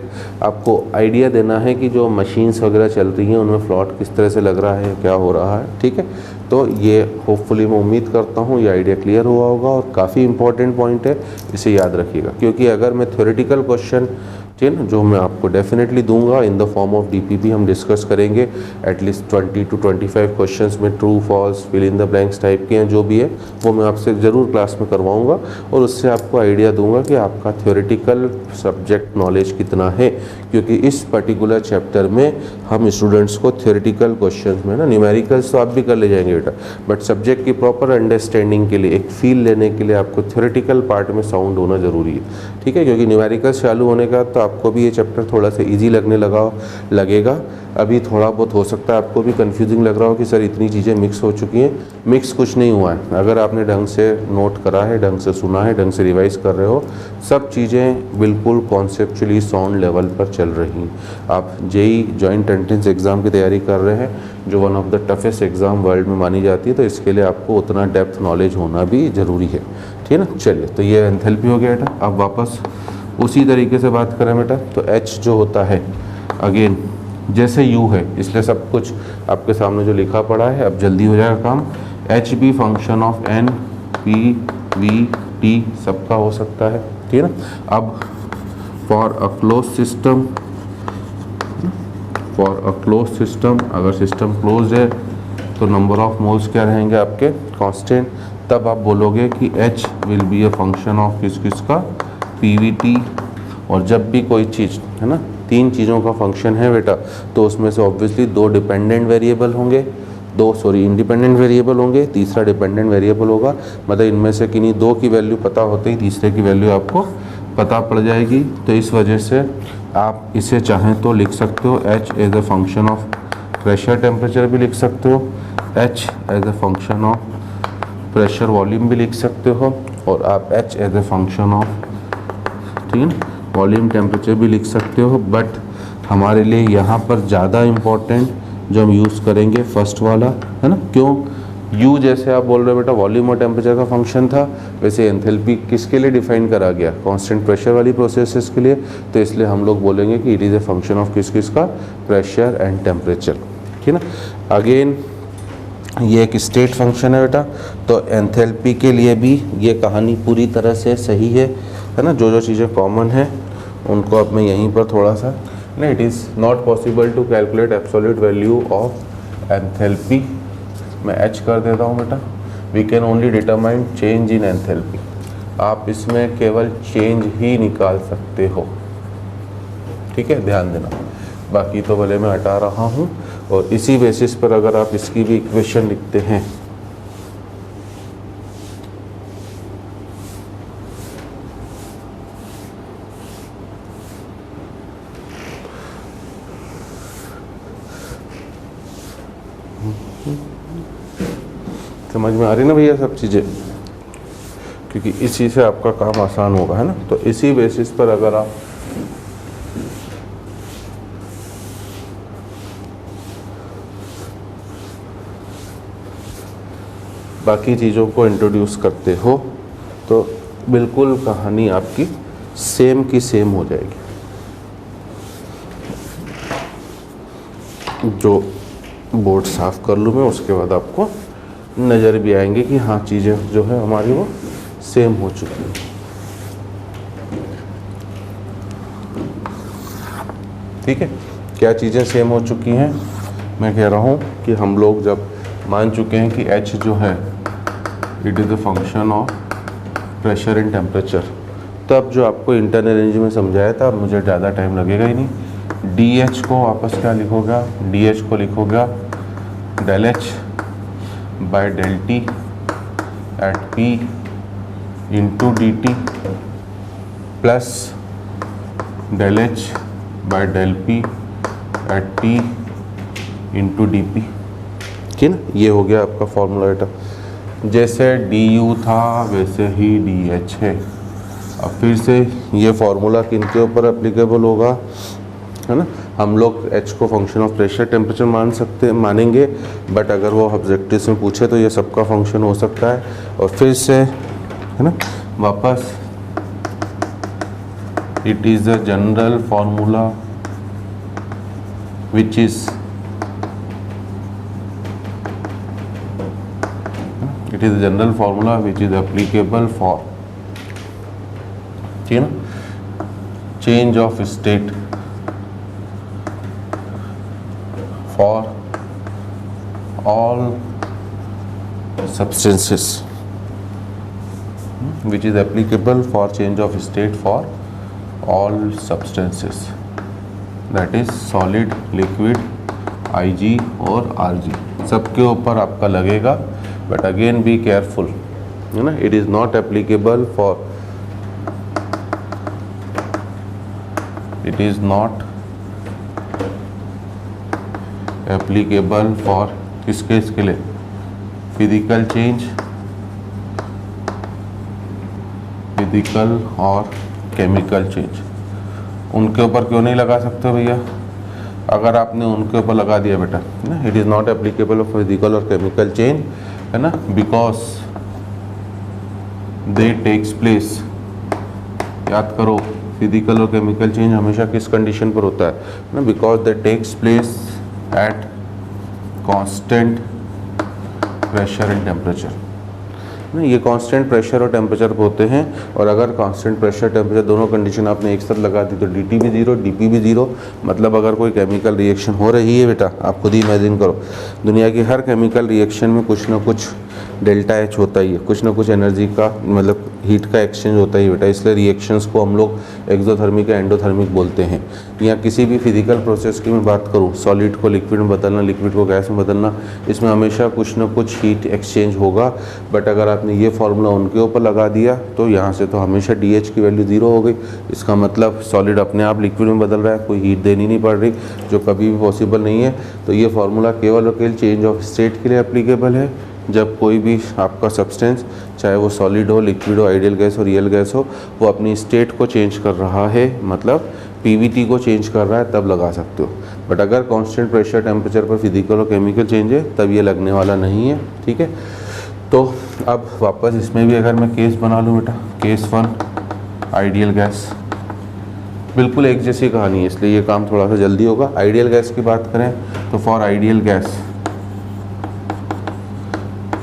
आपको आइडिया देना है कि जो मशीन्स वगैरह चल रही हैं उनमें फ्लॉट किस तरह से लग रहा है, क्या हो रहा है, ठीक है। तो ये होपफुली मैं उम्मीद करता हूँ ये आइडिया क्लियर हुआ होगा, और काफ़ी इंपॉर्टेंट पॉइंट है, इसे याद रखिएगा। क्योंकि अगर मैं थ्योरेटिकल क्वेश्चन, ठीक है ना, जो मैं आपको डेफिनेटली दूंगा in the form of DPP, हम डिस्कस करेंगे एटलीस्ट 20 to 25 क्वेश्चंस में true false fill in the blanks type के हैं, जो भी है वो मैं आपसे ज़रूर क्लास में करवाऊंगा, और उससे आपको आइडिया दूंगा कि आपका थ्योरेटिकल सब्जेक्ट नॉलेज कितना है। क्योंकि इस पर्टिकुलर चैप्टर में हम स्टूडेंट्स को थ्योरेटिकल क्वेश्चंस में ना, न्यूमेरिकल्स तो आप भी कर ले जाएंगे बेटा, बट सब्जेक्ट की प्रॉपर अंडरस्टैंडिंग के लिए, एक फील लेने के लिए आपको थ्योरेटिकल पार्ट में साउंड होना ज़रूरी है, ठीक है। क्योंकि न्यूमेरिकल्स चालू होने का तो आपको भी ये चैप्टर थोड़ा सा ईजी लगने लगेगा। अभी थोड़ा बहुत हो सकता है आपको भी कंफ्यूजिंग लग रहा हो कि सर इतनी चीज़ें मिक्स हो चुकी हैं। मिक्स कुछ नहीं हुआ है, अगर आपने ढंग से नोट करा है, ढंग से सुना है, ढंग से रिवाइज कर रहे हो, सब चीज़ें बिल्कुल कॉन्सेप्चुअली साउंड लेवल पर चल रही हैं। आप जेई जॉइंट एंट्रेंस एग्ज़ाम की तैयारी कर रहे हैं, जो one of the toughest exam world में मानी जाती है, तो इसके लिए आपको उतना डेप्थ नॉलेज होना भी ज़रूरी है, ठीक है ना। चलिए, तो ये एंथैल्पी हो गया बेटा। अब वापस उसी तरीके से बात करें बेटा, तो H जो होता है अगेन जैसे U है, इसलिए सब कुछ आपके सामने जो लिखा पड़ा है, अब जल्दी हो जाएगा काम। H भी function of N P V T सबका हो सकता है, ठीक है ना। अब फॉर अ क्लोज सिस्टम, अगर सिस्टम क्लोज है तो नंबर ऑफ मोल्स क्या रहेंगे आपके, कांस्टेंट। तब आप बोलोगे कि H will be a function of किसका, PVT। और जब भी कोई चीज़, है ना, तीन चीज़ों का फंक्शन है बेटा, तो उसमें से ऑब्वियसली दो डिपेंडेंट वेरिएबल होंगे, इंडिपेंडेंट वेरिएबल होंगे, तीसरा डिपेंडेंट वेरिएबल होगा। मतलब इनमें से किन्हीं दो की वैल्यू पता होते ही तीसरे की वैल्यू आपको पता पड़ जाएगी। तो इस वजह से आप इसे चाहें तो लिख सकते हो H as a function of pressure temperature भी लिख सकते हो, H as a function of pressure volume भी लिख सकते हो, और आप H as a function of, ठीक है ना, वॉल्यूम टेम्परेचर भी लिख सकते हो। बट हमारे लिए यहाँ पर ज़्यादा इम्पोर्टेंट जो हम यूज़ करेंगे फर्स्ट वाला, है ना। क्यों, U जैसे आप बोल रहे हो बेटा वॉल्यूम और टेम्परेचर का फंक्शन था, वैसे एंथैल्पी किसके लिए डिफाइन करा गया, कांस्टेंट प्रेशर वाली प्रोसेसेस के लिए। तो इसलिए हम लोग बोलेंगे कि it is a function of किसका, प्रेशर एंड टेम्परेचर, ठीक है ना। अगेन ये एक स्टेट फंक्शन है बेटा, तो एंथैल्पी के लिए भी ये कहानी पूरी तरह से सही है ना। जो चीज़ें कॉमन है उनको अब मैं यहीं पर थोड़ा सा, नहीं, it is not possible to calculate absolute value of enthalpy, मैं H कर देता हूँ बेटा। We can only determine change in enthalpy, आप इसमें केवल चेंज ही निकाल सकते हो, ठीक है, ध्यान देना। बाकी तो भले मैं हटा रहा हूँ, और इसी बेसिस पर अगर आप इसकी भी इक्वेशन लिखते हैं, समझ में आ रही ना भैया सब चीज़ें, क्योंकि इसी से आपका काम आसान होगा, है ना। तो इसी बेसिस पर अगर आप बाकी चीज़ों को इंट्रोड्यूस करते हो तो बिल्कुल कहानी आपकी सेम की सेम हो जाएगी। जो बोर्ड साफ़ कर लूँ मैं, उसके बाद आपको नज़र भी आएंगे कि हाँ चीज़ें जो है हमारी वो सेम हो चुकी है, ठीक है। क्या चीज़ें सेम हो चुकी हैं, मैं कह रहा हूँ कि हम लोग जब मान चुके हैं कि H जो है it is a function of pressure and temperature, तब जो आपको इंटरनल एनर्जी में समझाया था, अब मुझे ज़्यादा टाइम लगेगा ही नहीं। डी एच को वापस क्या लिखोगा, डी एच को लिखोगा del H by del T at P into D T plus del H by del P at T into D P. ठीक है ना, ये हो गया आपका फॉर्मूला बेटा। जैसे डी यू था वैसे ही डी एच है। अब फिर से ये फार्मूला किन के ऊपर एप्लीकेबल होगा, है ना। हम लोग एच को फंक्शन ऑफ प्रेशर टेम्परेचर मानेंगे, बट अगर वो ऑब्जेक्टिव्स में पूछे तो ये सबका फंक्शन हो सकता है। और फिर से, है ना, वापस it is the general formula which is it is a general formula which is applicable for, ठीक है ना, change of state for all substances, which is applicable for change of state for all substances, that is solid, liquid, IG और RG, सबके ऊपर आपका लगेगा। बट अगेन बी केयरफुल, है ना, it is not applicable for, it is not applicable for किसके, इसके लिए फिजिकल चेंज, फिजिकल और केमिकल चेंज। उनके ऊपर क्यों नहीं लगा सकते भैया? अगर आपने उनके ऊपर लगा दिया बेटा, है ना, it is not applicable for physical और केमिकल चेंज, है ना, बिकॉज दे टेक्स प्लेस, याद करो फिजिकल और केमिकल चेंज हमेशा किस कंडीशन पर होता है ना, because they takes place at constant pressure and temperature. ये कांस्टेंट प्रेशर और टेम्परेचर पे होते हैं, और अगर कांस्टेंट प्रेशर टेम्परेचर दोनों कंडीशन आपने एक साथ लगा दी तो डी टी भी ज़ीरो, डी पी भी ज़ीरो। मतलब अगर कोई केमिकल रिएक्शन हो रही है बेटा, आप खुद ही इमेजिन करो, दुनिया की हर केमिकल रिएक्शन में कुछ ना कुछ डेल्टा एच होता ही है, कुछ ना कुछ एनर्जी का मतलब हीट का एक्सचेंज होता ही बेटा। इसलिए रिएक्शंस को हम लोग एक्सोथर्मिक या एंडोथर्मिक बोलते हैं। या किसी भी फिजिकल प्रोसेस की मैं बात करूँ, सॉलिड को लिक्विड में बदलना, लिक्विड को गैस में बदलना, इसमें हमेशा कुछ ना कुछ हीट एक्सचेंज होगा। बट अगर आपने ये फार्मूला उनके ऊपर लगा दिया तो यहाँ से तो हमेशा डी एच की वैल्यू ज़ीरो हो गई। इसका मतलब सॉलिड अपने आप लिक्विड में बदल रहा है, कोई हीट देनी नहीं पड़ रही, जो कभी भी पॉसिबल नहीं है। तो ये फार्मूला केवल और केवल चेंज ऑफ स्टेट के लिए एप्लीकेबल है। जब कोई भी आपका सब्सटेंस, चाहे वो सॉलिड हो, लिक्विड हो, आइडियल गैस हो, रियल गैस हो, वो अपनी स्टेट को चेंज कर रहा है, मतलब पीवीटी को चेंज कर रहा है, तब लगा सकते हो। बट अगर कांस्टेंट प्रेशर टेम्परेचर पर फिजिकल और केमिकल चेंज है तब ये लगने वाला नहीं है। ठीक है, तो अब वापस इसमें भी अगर मैं केस बना लूँ बेटा, केस 1 आइडियल गैस, बिल्कुल एक जैसी कहानी है, इसलिए ये काम थोड़ा सा जल्दी होगा। आइडियल गैस की बात करें तो for ideal gas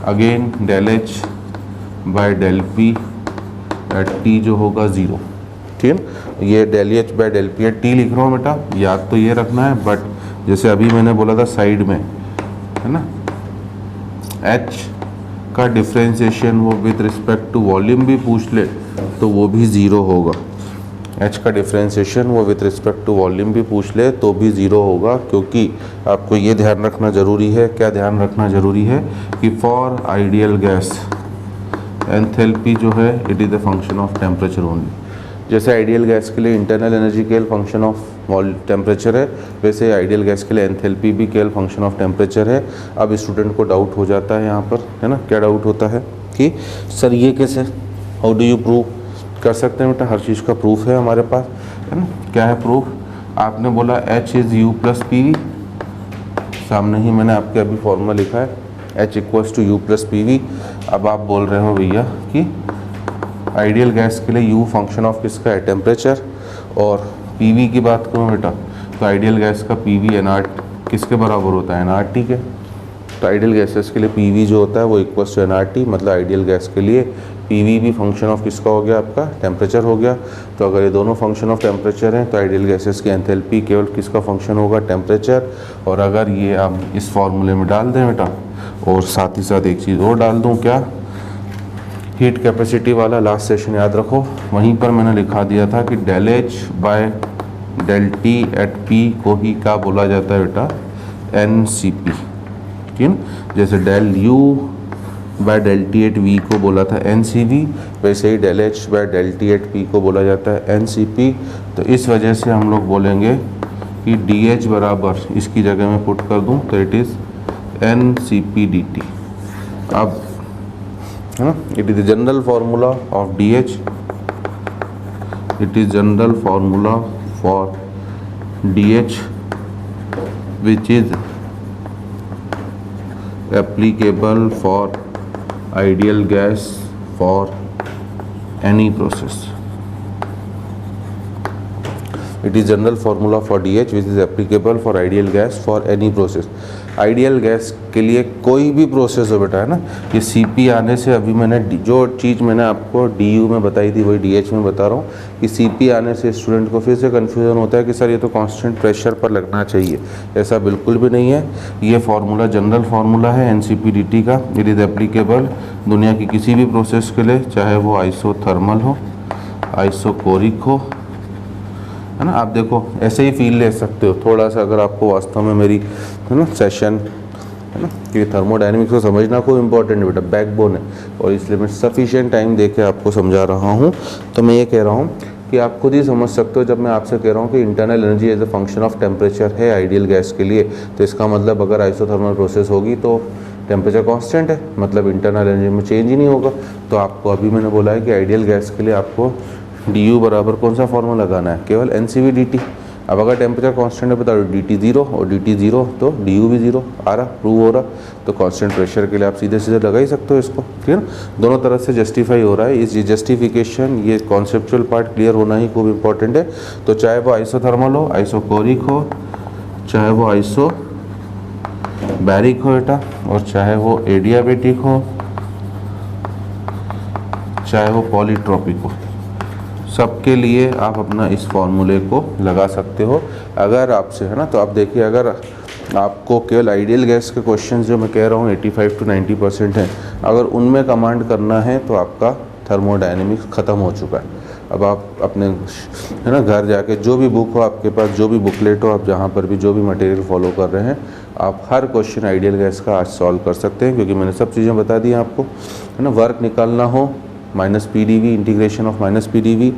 again del H by del P at T जो होगा ज़ीरो। ठीक है, ये del H by del P at T लिख रहा हूँ बेटा, याद तो ये रखना है। बट जैसे अभी मैंने बोला था साइड में, है ना, एच का डिफ्रेंशिएशन वो विद रिस्पेक्ट टू वॉल्यूम भी पूछ ले तो वो भी ज़ीरो होगा। एच का डिफ्रेंशिएशन वो विद रिस्पेक्ट टू वॉल्यूम भी पूछ ले तो भी ज़ीरो होगा, क्योंकि आपको ये ध्यान रखना ज़रूरी है। क्या ध्यान रखना ज़रूरी है कि फॉर आइडियल गैस एंथैल्पी जो है it is the function of temperature only. जैसे आइडियल गैस के लिए इंटरनल एनर्जी केवल फंक्शन ऑफ टेम्परेचर है, वैसे आइडियल गैस के लिए एंथैल्पी भी केवल फंक्शन ऑफ टेम्परेचर है। अब स्टूडेंट को डाउट हो जाता है यहाँ पर, है ना, क्या डाउट होता है कि सर ये कैसे, हाउ डू यू प्रूव? कर सकते हैं बेटा, हर चीज़ का प्रूफ है हमारे पास, है ना। क्या है प्रूफ? आपने बोला H is U plus P V, सामने ही मैंने आपके अभी फॉर्मूला लिखा है H equals to U plus P V. अब आप बोल रहे हो भैया कि आइडियल गैस के लिए यू फंक्शन ऑफ किसका है, टेम्परेचर, और पी वी की बात करूँ बेटा तो आइडियल गैस का पी वी एन आर किसके बराबर होता है, एन आर टी के। तो आइडियल गैसेस के लिए पी वी जो होता है वो equals to N R T, मतलब आइडियल गैस के लिए पी वी भी फंक्शन ऑफ किसका हो गया, आपका टेम्परेचर हो गया। तो अगर ये दोनों फंक्शन ऑफ टेम्परेचर हैं तो आइडियल गैसेस की एंथैल्पी केवल किसका फंक्शन होगा, टेम्परेचर। और अगर ये आप इस फॉर्मूले में डाल दें बेटा, और साथ ही साथ एक चीज़ और डाल दूँ, क्या, हीट कैपेसिटी वाला लास्ट सेशन याद रखो, वहीं पर मैंने लिखा दिया था कि del H by del T at P को ही क्या बोला जाता है बेटा, एन सी पी, ठीक है ना। जैसे del U by del T at V को बोला था एन सी वी, वैसे ही del H by del T at P को बोला जाता है एन सी पी। तो इस वजह से हम लोग बोलेंगे कि डी एच बराबर, इसकी जगह मैं पुट कर दूं तो it is N C P D T. अब है ना, it is the general formula of D H, it is general formula for D H which is applicable for ideal gas for any process. It is general formula for DH which is applicable for ideal gas for any process. Ideal gas के लिए कोई भी प्रोसेस हो बेटा, है ना। ये CP आने से अभी मैंने जो चीज़ मैंने आपको DU में बताई थी वही DH में बता रहा हूँ कि CP आने से स्टूडेंट को फिर से कन्फ्यूज़न होता है कि सर ये तो कांस्टेंट प्रेशर पर लगना चाहिए। ऐसा बिल्कुल भी नहीं है। ये फार्मूला जनरल फार्मूला है NCP/DT का। इट इज़ एप्लीकेबल दुनिया की किसी भी प्रोसेस के लिए, चाहे वो आइसोथर्मल हो, आइसोकोरिक हो, है ना। आप देखो ऐसे ही फील ले सकते हो थोड़ा सा, अगर आपको वास्तव में मेरी, है ना, सेशन, है ना, कि थर्मोडायनेमिक्स को समझना खूब इंपॉर्टेंट है बेटा, बैकबोन है, और इसलिए मैं सफिशिएंट टाइम दे के आपको समझा रहा हूँ। तो मैं ये कह रहा हूँ कि आप खुद ही समझ सकते हो जब मैं आपसे कह रहा हूँ कि internal energy as a function of temperature है आइडियल गैस के लिए, तो इसका मतलब अगर आइसोथर्मल प्रोसेस होगी तो टेम्परेचर कांस्टेंट है, मतलब इंटरनल एनर्जी में चेंज ही नहीं होगा। तो आपको अभी मैंने बोला है कि आइडियल गैस के लिए आपको डी यू बराबर कौन सा फॉर्मूला लगाना है, केवल NCV/DT। अब अगर टेम्परेचर कांस्टेंट है बता दो DT 0 और DT 0 तो DU भी 0 आ रहा, प्रूव हो रहा। तो कांस्टेंट प्रेशर के लिए आप सीधे सीधे लगा ही सकते हो इसको, ठीक है ना। दोनों तरफ से जस्टिफाई हो रहा है। इस जस्टिफिकेशन, ये कॉन्सेप्चुअल पार्ट क्लियर होना ही खूब इंपॉर्टेंट है। तो चाहे वो आइसोथर्मल हो, आइसोकोरिक हो, चाहे वो आइसो बैरिक हो बेटा, और चाहे वो एडियाबेटिक हो, चाहे वो पॉलीट्रॉपिक हो, सबके लिए आप अपना इस फॉर्मूले को लगा सकते हो। अगर आपसे, है ना, तो आप देखिए अगर आपको केवल आइडियल गैस के क्वेश्चन जो मैं कह रहा हूँ 85 to 90% हैं, अगर उनमें कमांड करना है तो आपका थर्मोडायनेमिक्स ख़त्म हो चुका है। अब आप अपने, है ना, घर जाके जो भी बुक हो आपके पास, जो भी बुकलेट हो, आप जहाँ पर भी जो भी मटेरियल फॉलो कर रहे हैं, आप हर क्वेश्चन आइडियल गैस का आज सॉल्व कर सकते हैं, क्योंकि मैंने सब चीज़ें बता दी हैं आपको, है ना। वर्क निकालना हो -PdV, integration of -PdV,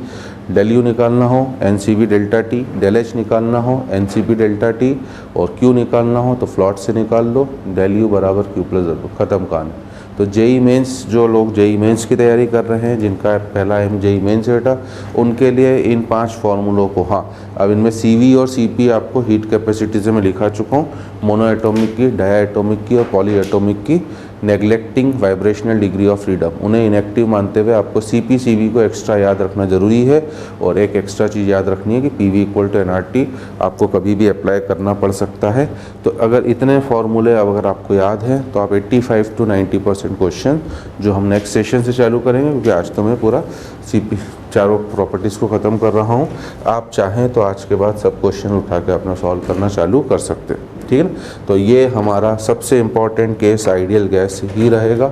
del U निकालना हो NCV/ΔT, डेल एच निकालना हो NCP/ΔT, और Q निकालना हो तो फ्लॉट से निकाल लो, डेल यू बराबर Q प्लस W, ख़त्म कहानी। तो जेई मेंस, जो लोग जेई मेंस की तैयारी कर रहे हैं, जिनका पहला एम जेई मेंस बेटा, उनके लिए इन 5 फार्मूलों को, हाँ, अब इनमें CV और CP आपको हीट कैपेसिटी से मैं लिखा चुका हूँ, मोनो एटॉमिक की, डाई एटॉमिक की और पॉली एटॉमिक की, नेगलेक्टिंग वाइब्रेशनल डिग्री ऑफ फ्रीडम, उन्हें इनएक्टिव मानते हुए आपको CP CV को एक्स्ट्रा याद रखना ज़रूरी है। और एक एक्स्ट्रा चीज़ याद रखनी है कि PV = nRT आपको कभी भी अप्लाई करना पड़ सकता है। तो अगर इतने फार्मूले अगर आपको याद हैं तो आप 85 to 90% क्वेश्चन जो हम नेक्स्ट सेशन से चालू करेंगे, क्योंकि आज तो मैं पूरा CP चारों प्रॉपर्टीज़ को ख़त्म कर रहा हूँ, आप चाहें तो आज के बाद सब क्वेश्चन उठा के अपना सॉल्व करना चालू कर सकते हैं, ठीक है ना। तो ये हमारा सबसे इम्पॉर्टेंट केस आइडियल गैस ही रहेगा,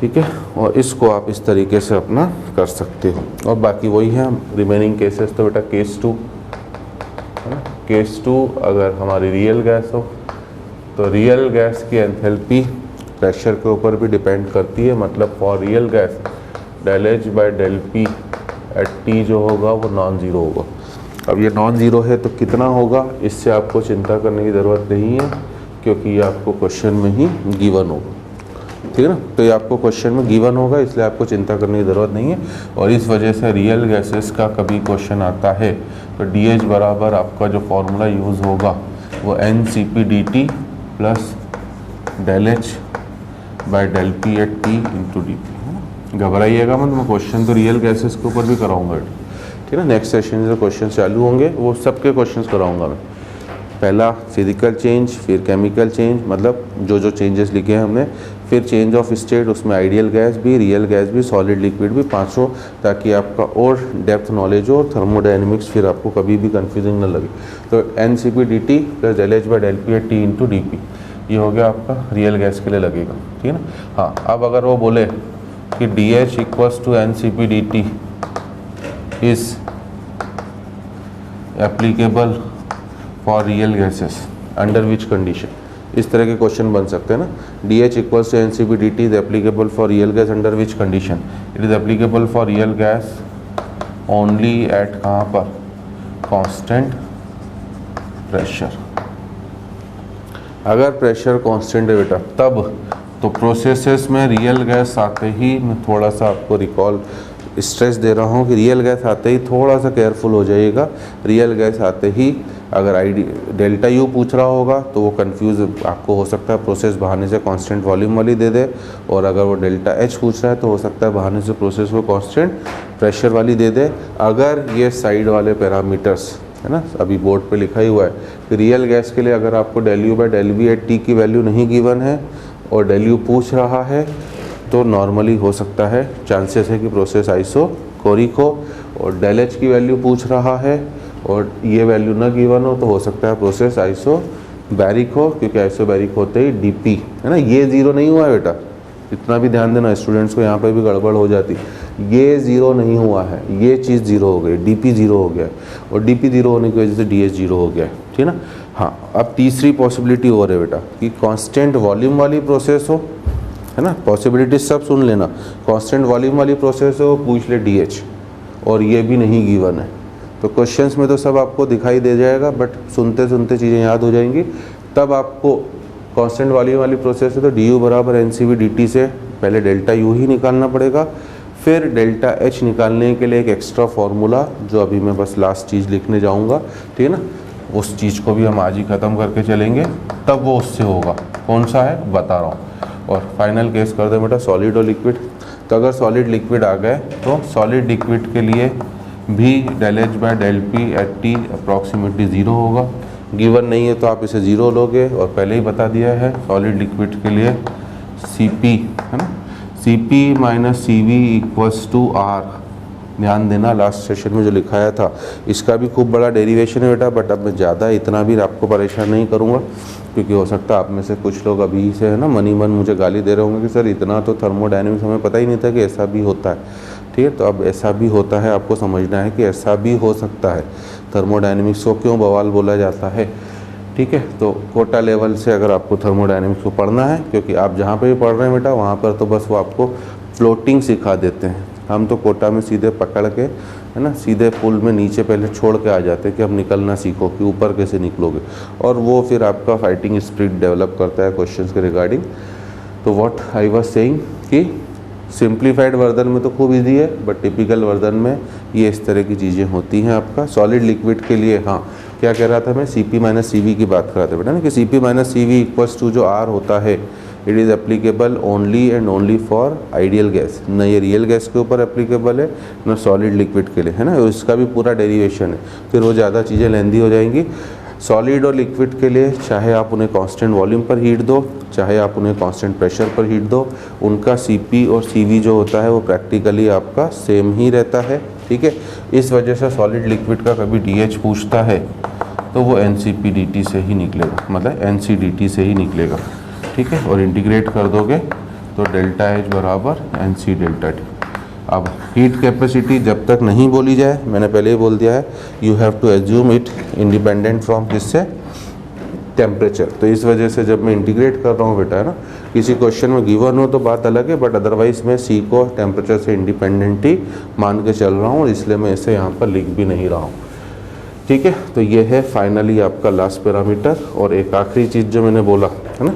ठीक है, और इसको आप इस तरीके से अपना कर सकते हो। और बाकी वही है रिमेनिंग केसेस। तो बेटा केस 2, है ना, केस 2 अगर हमारी रियल गैस हो तो रियल गैस की एंथैल्पी प्रेशर के ऊपर भी डिपेंड करती है, मतलब for real gas del H by del P at T जो होगा वो नॉन ज़ीरो होगा। अब ये नॉन ज़ीरो है तो कितना होगा, इससे आपको चिंता करने की ज़रूरत नहीं है, क्योंकि ये आपको क्वेश्चन में ही गिवन होगा, ठीक है ना। तो ये आपको क्वेश्चन में गिवन होगा, इसलिए आपको चिंता करने की ज़रूरत नहीं है। और इस वजह से रियल गैसेस का कभी क्वेश्चन आता है तो DH बराबर आपका जो फॉर्मूला यूज़ होगा वो NCP/DT plus del H by del P at T into DP। घबराइएगा मत, मैं क्वेश्चन तो रियल गैसेस के ऊपर भी कराऊंगा, ठीक है ना। नेक्स्ट सेशन से क्वेश्चन चालू होंगे, वो सबके क्वेश्चंस कराऊंगा मैं। पहला फिजिकल चेंज, फिर केमिकल चेंज, मतलब जो जो चेंजेस लिखे हैं हमने, फिर चेंज ऑफ स्टेट, उसमें आइडियल गैस भी, रियल गैस भी, सॉलिड लिक्विड भी, पांचों, ताकि आपका और डेप्थ नॉलेज हो और थर्मोडायनेमिक्स फिर आपको कभी भी कन्फ्यूजिंग न लगे। तो NCP/DT plus del H by del P at T into DP, ये हो गया आपका रियल गैस के लिए लगेगा, ठीक है ना। हाँ, अब अगर वो बोले कि D H equals to N C P D T is applicable for real gases under which condition. इस तरह के क्वेश्चन बन सकते हैं ना। D H equals to N C P D T is applicable for real gas under which condition. It is applicable for real gas only at कहाँ पर, कांस्टेंट प्रेशर। अगर प्रेशर कांस्टेंट है बेटा तब तो प्रोसेसेस में रियल गैस आते ही, मैं थोड़ा सा आपको रिकॉल स्ट्रेस दे रहा हूँ कि रियल गैस आते ही थोड़ा सा केयरफुल हो जाइएगा। रियल गैस आते ही अगर आईडी डेल्टा यू पूछ रहा होगा तो वो कंफ्यूज आपको हो सकता है, प्रोसेस बहाने से कांस्टेंट वॉल्यूम वाली दे दे, और अगर वो डेल्टा एच पूछ रहा है तो हो सकता है बहाने से प्रोसेस को कांस्टेंट प्रेशर वाली दे दे। अगर ये साइड वाले पैरामीटर्स है ना, अभी बोर्ड पे लिखा ही हुआ है कि रियल गैस के लिए अगर आपको del U by del V at T की वैल्यू नहीं गिवन है और डेल यू पूछ रहा है तो नॉर्मली हो सकता है, चांसेस है कि प्रोसेस आइसोकोरिक हो, और डेल एच की वैल्यू पूछ रहा है और ये वैल्यू ना गिवन हो तो हो सकता है प्रोसेस आइसोबैरिक हो, क्योंकि आइसोबैरिक होते ही डीपी है ना, ये ज़ीरो नहीं हुआ है बेटा, इतना भी ध्यान देना स्टूडेंट्स को, यहाँ पे भी गड़बड़ हो जाती। ये ज़ीरो नहीं हुआ है, ये चीज़ ज़ीरो हो गई, डीपी ज़ीरो हो गया है, और डीपी ज़ीरो होने की वजह से डीएच ज़ीरो हो गया है, ठीक है ना। हाँ, अब तीसरी पॉसिबिलिटी और है बेटा कि कांस्टेंट वॉल्यूम वाली प्रोसेस हो, है ना, पॉसिबिलिटी सब सुन लेना। कांस्टेंट वॉल्यूम वाली प्रोसेस हो, पूछ ले डीएच, और ये भी नहीं गिवन है, तो क्वेश्चंस में तो सब आपको दिखाई दे जाएगा, बट सुनते सुनते चीज़ें याद हो जाएंगी। तब आपको कांस्टेंट वॉल्यूम वाली प्रोसेस है तो डी यू बराबर N C V D T से पहले डेल्टा यू ही निकालना पड़ेगा, फिर डेल्टा एच निकालने के लिए एक एक्स्ट्रा फार्मूला जो अभी मैं बस लास्ट चीज़ लिखने जाऊंगा, ठीक है ना, उस चीज़ को भी हम आज ही ख़त्म करके चलेंगे, तब वो उससे होगा। कौन सा है बता रहा हूँ। और फाइनल केस कर दे बेटा सॉलिड और लिक्विड। तो अगर सॉलिड लिक्विड आ गए तो सॉलिड लिक्विड के लिए भी del H by del P at T approximately zero होगा। गिवन नहीं है तो आप इसे ज़ीरो लोगे, और पहले ही बता दिया है सॉलिड लिक्विड के लिए सी पी है ना, C P minus C V equals to R. ध्यान देना लास्ट सेशन में जो लिखाया था, इसका भी खूब बड़ा डेरिवेशन है बेटा, बट अब मैं ज़्यादा इतना भी आपको परेशान नहीं करूँगा, क्योंकि हो सकता है आप में से कुछ लोग अभी से है ना मन ही मन मुझे गाली दे रहे होंगे कि सर इतना तो थर्मोडायनेमिक्स हमें पता ही नहीं था कि ऐसा भी होता है, ठीक है। तो अब ऐसा भी होता है, आपको समझना है कि ऐसा भी हो सकता है। थर्मोडायनेमिक्स को क्यों बवाल बोला जाता है, ठीक है। तो कोटा लेवल से अगर आपको थर्मोडायनेमिक्स को पढ़ना है, क्योंकि आप जहाँ पे भी पढ़ रहे हैं बेटा वहाँ पर तो बस वो आपको फ्लोटिंग सिखा देते हैं, हम तो कोटा में सीधे पकड़ के है ना, सीधे पुल में नीचे पहले छोड़ के आ जाते हैं कि अब निकलना सीखो कि ऊपर कैसे निकलोगे, और वो फिर आपका फाइटिंग स्पिरिट डेवलप करता है क्वेश्चंस के रिगार्डिंग। तो व्हाट आई वाज सेइंग कि सिंप्लीफाइड वर्जन में तो खूब इजी है, बट टिपिकल वर्जन में ये इस तरह की चीज़ें होती हैं आपका। सॉलिड लिक्विड के लिए हाँ क्या कह रहा था मैं, C P minus C V की बात कर रहा था बेटा ना, कि C P minus C V equals to जो आर होता है it is applicable only and only for ideal gas. न ये रियल गैस के ऊपर एप्लीकेबल है न सॉलिड लिक्विड के लिए, है ना, इसका भी पूरा डेरिवेशन है, फिर वो ज़्यादा चीज़ें लेंदी हो जाएंगी। सॉलिड और लिक्विड के लिए चाहे आप उन्हें कांस्टेंट वॉल्यूम पर हीट दो, चाहे आप उन्हें कांस्टेंट प्रेशर पर हीट दो, उनका सीपी और सीवी जो होता है वो प्रैक्टिकली आपका सेम ही रहता है, ठीक है। इस वजह से सॉलिड लिक्विड का कभी डीएच पूछता है तो वो एनसीपीडीटी से ही निकलेगा, मतलब एनसीडीटी से ही निकलेगा, ठीक है। और इंटीग्रेट कर दोगे तो डेल्टा एच बराबर एनसी डेल्टा टी। अब हीट कैपेसिटी जब तक नहीं बोली जाए, मैंने पहले ही बोल दिया है, you have to assume it independent from किससे, टेम्परेचर। तो इस वजह से जब मैं इंटीग्रेट कर रहा हूँ बेटा है ना, किसी क्वेश्चन में गिवन हो तो बात अलग है, बट अदरवाइज मैं सी को टेम्परेचर से इंडिपेंडेंट ही मान के चल रहा हूँ, इसलिए मैं इसे यहाँ पर लिख भी नहीं रहा हूँ, ठीक है। तो ये है फाइनली आपका लास्ट पैरामीटर। और एक आखिरी चीज़ जो मैंने बोला है ना,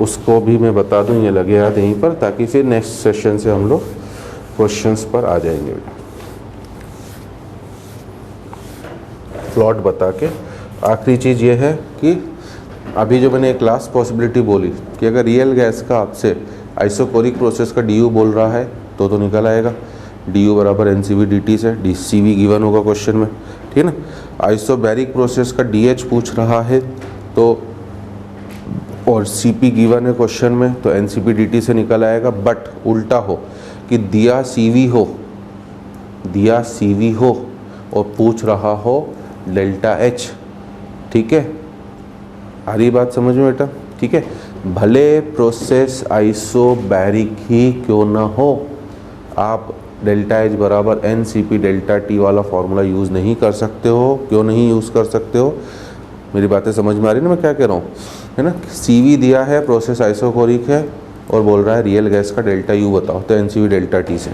उसको भी मैं बता दूँ, ये लगे याद यहीं पर, ताकि फिर नेक्स्ट सेशन से हम लोग क्वेश्चंस पर आ जाएंगे बेटा। प्लॉट बता के आखिरी चीज़ ये है कि अभी जो मैंने एक लास्ट पॉसिबिलिटी बोली कि अगर रियल गैस का आपसे आइसोकोरिक प्रोसेस का डी बोल रहा है तो निकल आएगा डी बराबर N C V D T से, डी सी वी गिवन होगा क्वेश्चन में, ठीक है ना। आइसोबैरिक प्रोसेस का डी एच पूछ रहा है तो, और सी पी गिवन है क्वेश्चन में, तो N C P D T से निकल आएगा। बट उल्टा हो कि दिया सीवी हो और पूछ रहा हो डेल्टा एच, ठीक है। आ रही बात समझ में बेटा, ठीक है। भले प्रोसेस आइसोबैरिक ही क्यों ना हो, आप डेल्टा एच बराबर N C P delta T वाला फॉर्मूला यूज़ नहीं कर सकते हो। क्यों नहीं यूज़ कर सकते हो? मेरी बातें समझ में आ रही है ना मैं क्या कह रहा हूँ, है ना। सी वी दिया है, प्रोसेस आइसोकोरिक है और बोल रहा है रियल गैस का डेल्टा यू बताओ, तो N C V delta T से।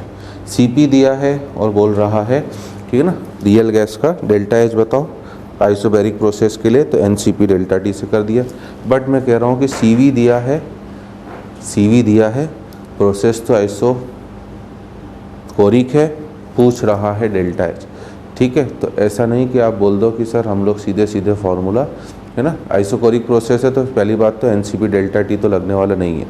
सी पी दिया है और बोल रहा है, ठीक है ना, रियल गैस का डेल्टा एच बताओ आइसोबैरिक प्रोसेस के लिए, तो N C P delta T से कर दिया। बट मैं कह रहा हूँ कि सी वी दिया है, सी वी दिया है, प्रोसेस तो आइसोकोरिक है, पूछ रहा है डेल्टा एच, ठीक है। तो ऐसा नहीं कि आप बोल दो कि सर हम लोग सीधे सीधे फार्मूला, है ना, आइसोकोरिक प्रोसेस है तो पहली बात तो N C P delta T तो लगने वाला नहीं है,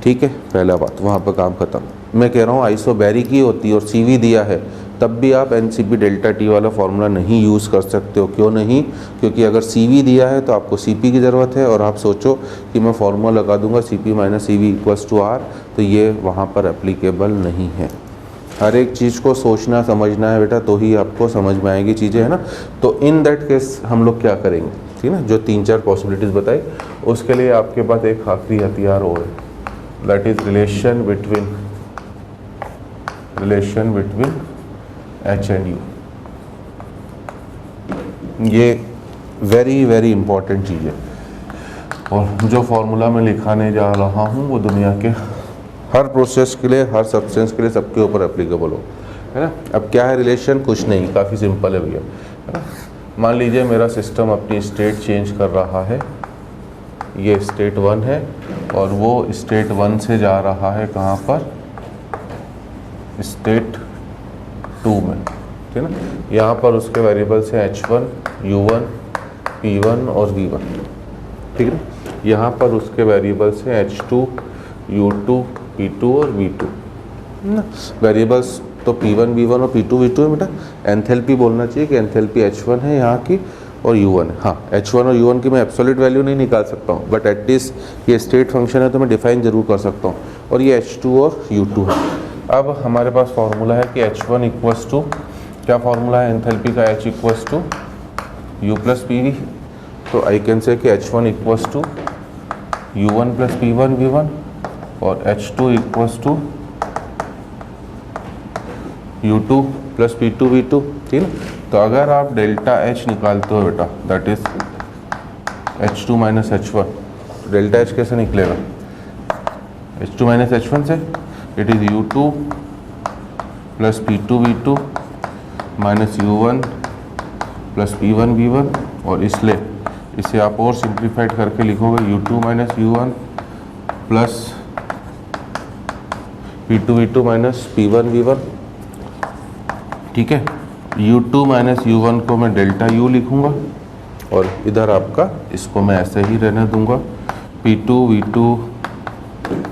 ठीक है, पहला बात, वहाँ पर काम खत्म। मैं कह रहा हूँ आइसोबैरिक ही होती है और सी वी दिया है, तब भी आप N C P delta T वाला फार्मूला नहीं यूज़ कर सकते हो। क्यों नहीं? क्योंकि अगर सी वी दिया है तो आपको सी पी की ज़रूरत है, और आप सोचो कि मैं फार्मूला लगा दूंगा C P minus C V equals to R, तो ये वहाँ पर एप्लीकेबल नहीं है। हर एक चीज़ को सोचना समझना है बेटा, तो ही आपको समझ में आएगी चीज़ें, है ना। तो इन दैट केस हम लोग क्या करेंगे, ठीक है ना, जो 3-4 पॉसिबिलिटीज़ बताई, उसके लिए आपके पास एक आखिरी हथियार और है, that is relation between H and you. ये वेरी वेरी इंपॉर्टेंट चीज़ है, और जो फॉर्मूला मैं लिखाने जा रहा हूँ वो दुनिया के हर प्रोसेस के लिए, हर सब्सटेंस के लिए, सबके ऊपर एप्लीकेबल हो, है ना। अब क्या है रिलेशन? कुछ नहीं, काफ़ी सिंपल है भैया, है ना। मान लीजिए मेरा सिस्टम अपनी स्टेट चेंज कर रहा है, ये स्टेट 1 है और वो स्टेट 1 से जा रहा है कहाँ पर, स्टेट 2 में, ठीक है ना। यहाँ पर उसके वेरिएबल्स हैं H1, U1, P1 और V1, ठीक है ना। यहाँ पर उसके वेरिएबल्स हैं H2, U2, P2 और V2, ना। वेरिएबल्स तो P1, V1 और P2, V2 है बेटा। एंथैल्पी बोलना चाहिए कि एंथैल्पी H1 है यहाँ की और U1 है। हाँ, H1 और U1 की मैं एब्सोल्यूट वैल्यू नहीं निकाल सकता हूँ, बट एटलीस्ट ये स्टेट फंक्शन है तो मैं डिफाइन जरूर कर सकता हूँ, और ये H2 और U2 है। अब हमारे पास फॉर्मूला है कि H1 इक्वल्स टू, क्या फॉर्मूला है एंथैल्पी का, H equals to U plus PV। तो आई कैन से कि H1 equals to U1 plus P1 V1 और H2 equals to U2 plus P2 V2, ठीक है। तो अगर आप डेल्टा H निकालते हो बेटा, that is H2 minus H1, delta H कैसे निकलेगा? H2 माइनस H1 से, it is U2 plus P2 V2 minus U1 plus P1 V1, और इसलिए इसे आप और सिंप्लीफाइड करके लिखोगे U2 minus U1 plus P2 V2 minus P1 V1, ठीक है। U2 माइनस U1 को मैं डेल्टा U लिखूंगा, और इधर आपका इसको मैं ऐसे ही रहने दूंगा, P2 V2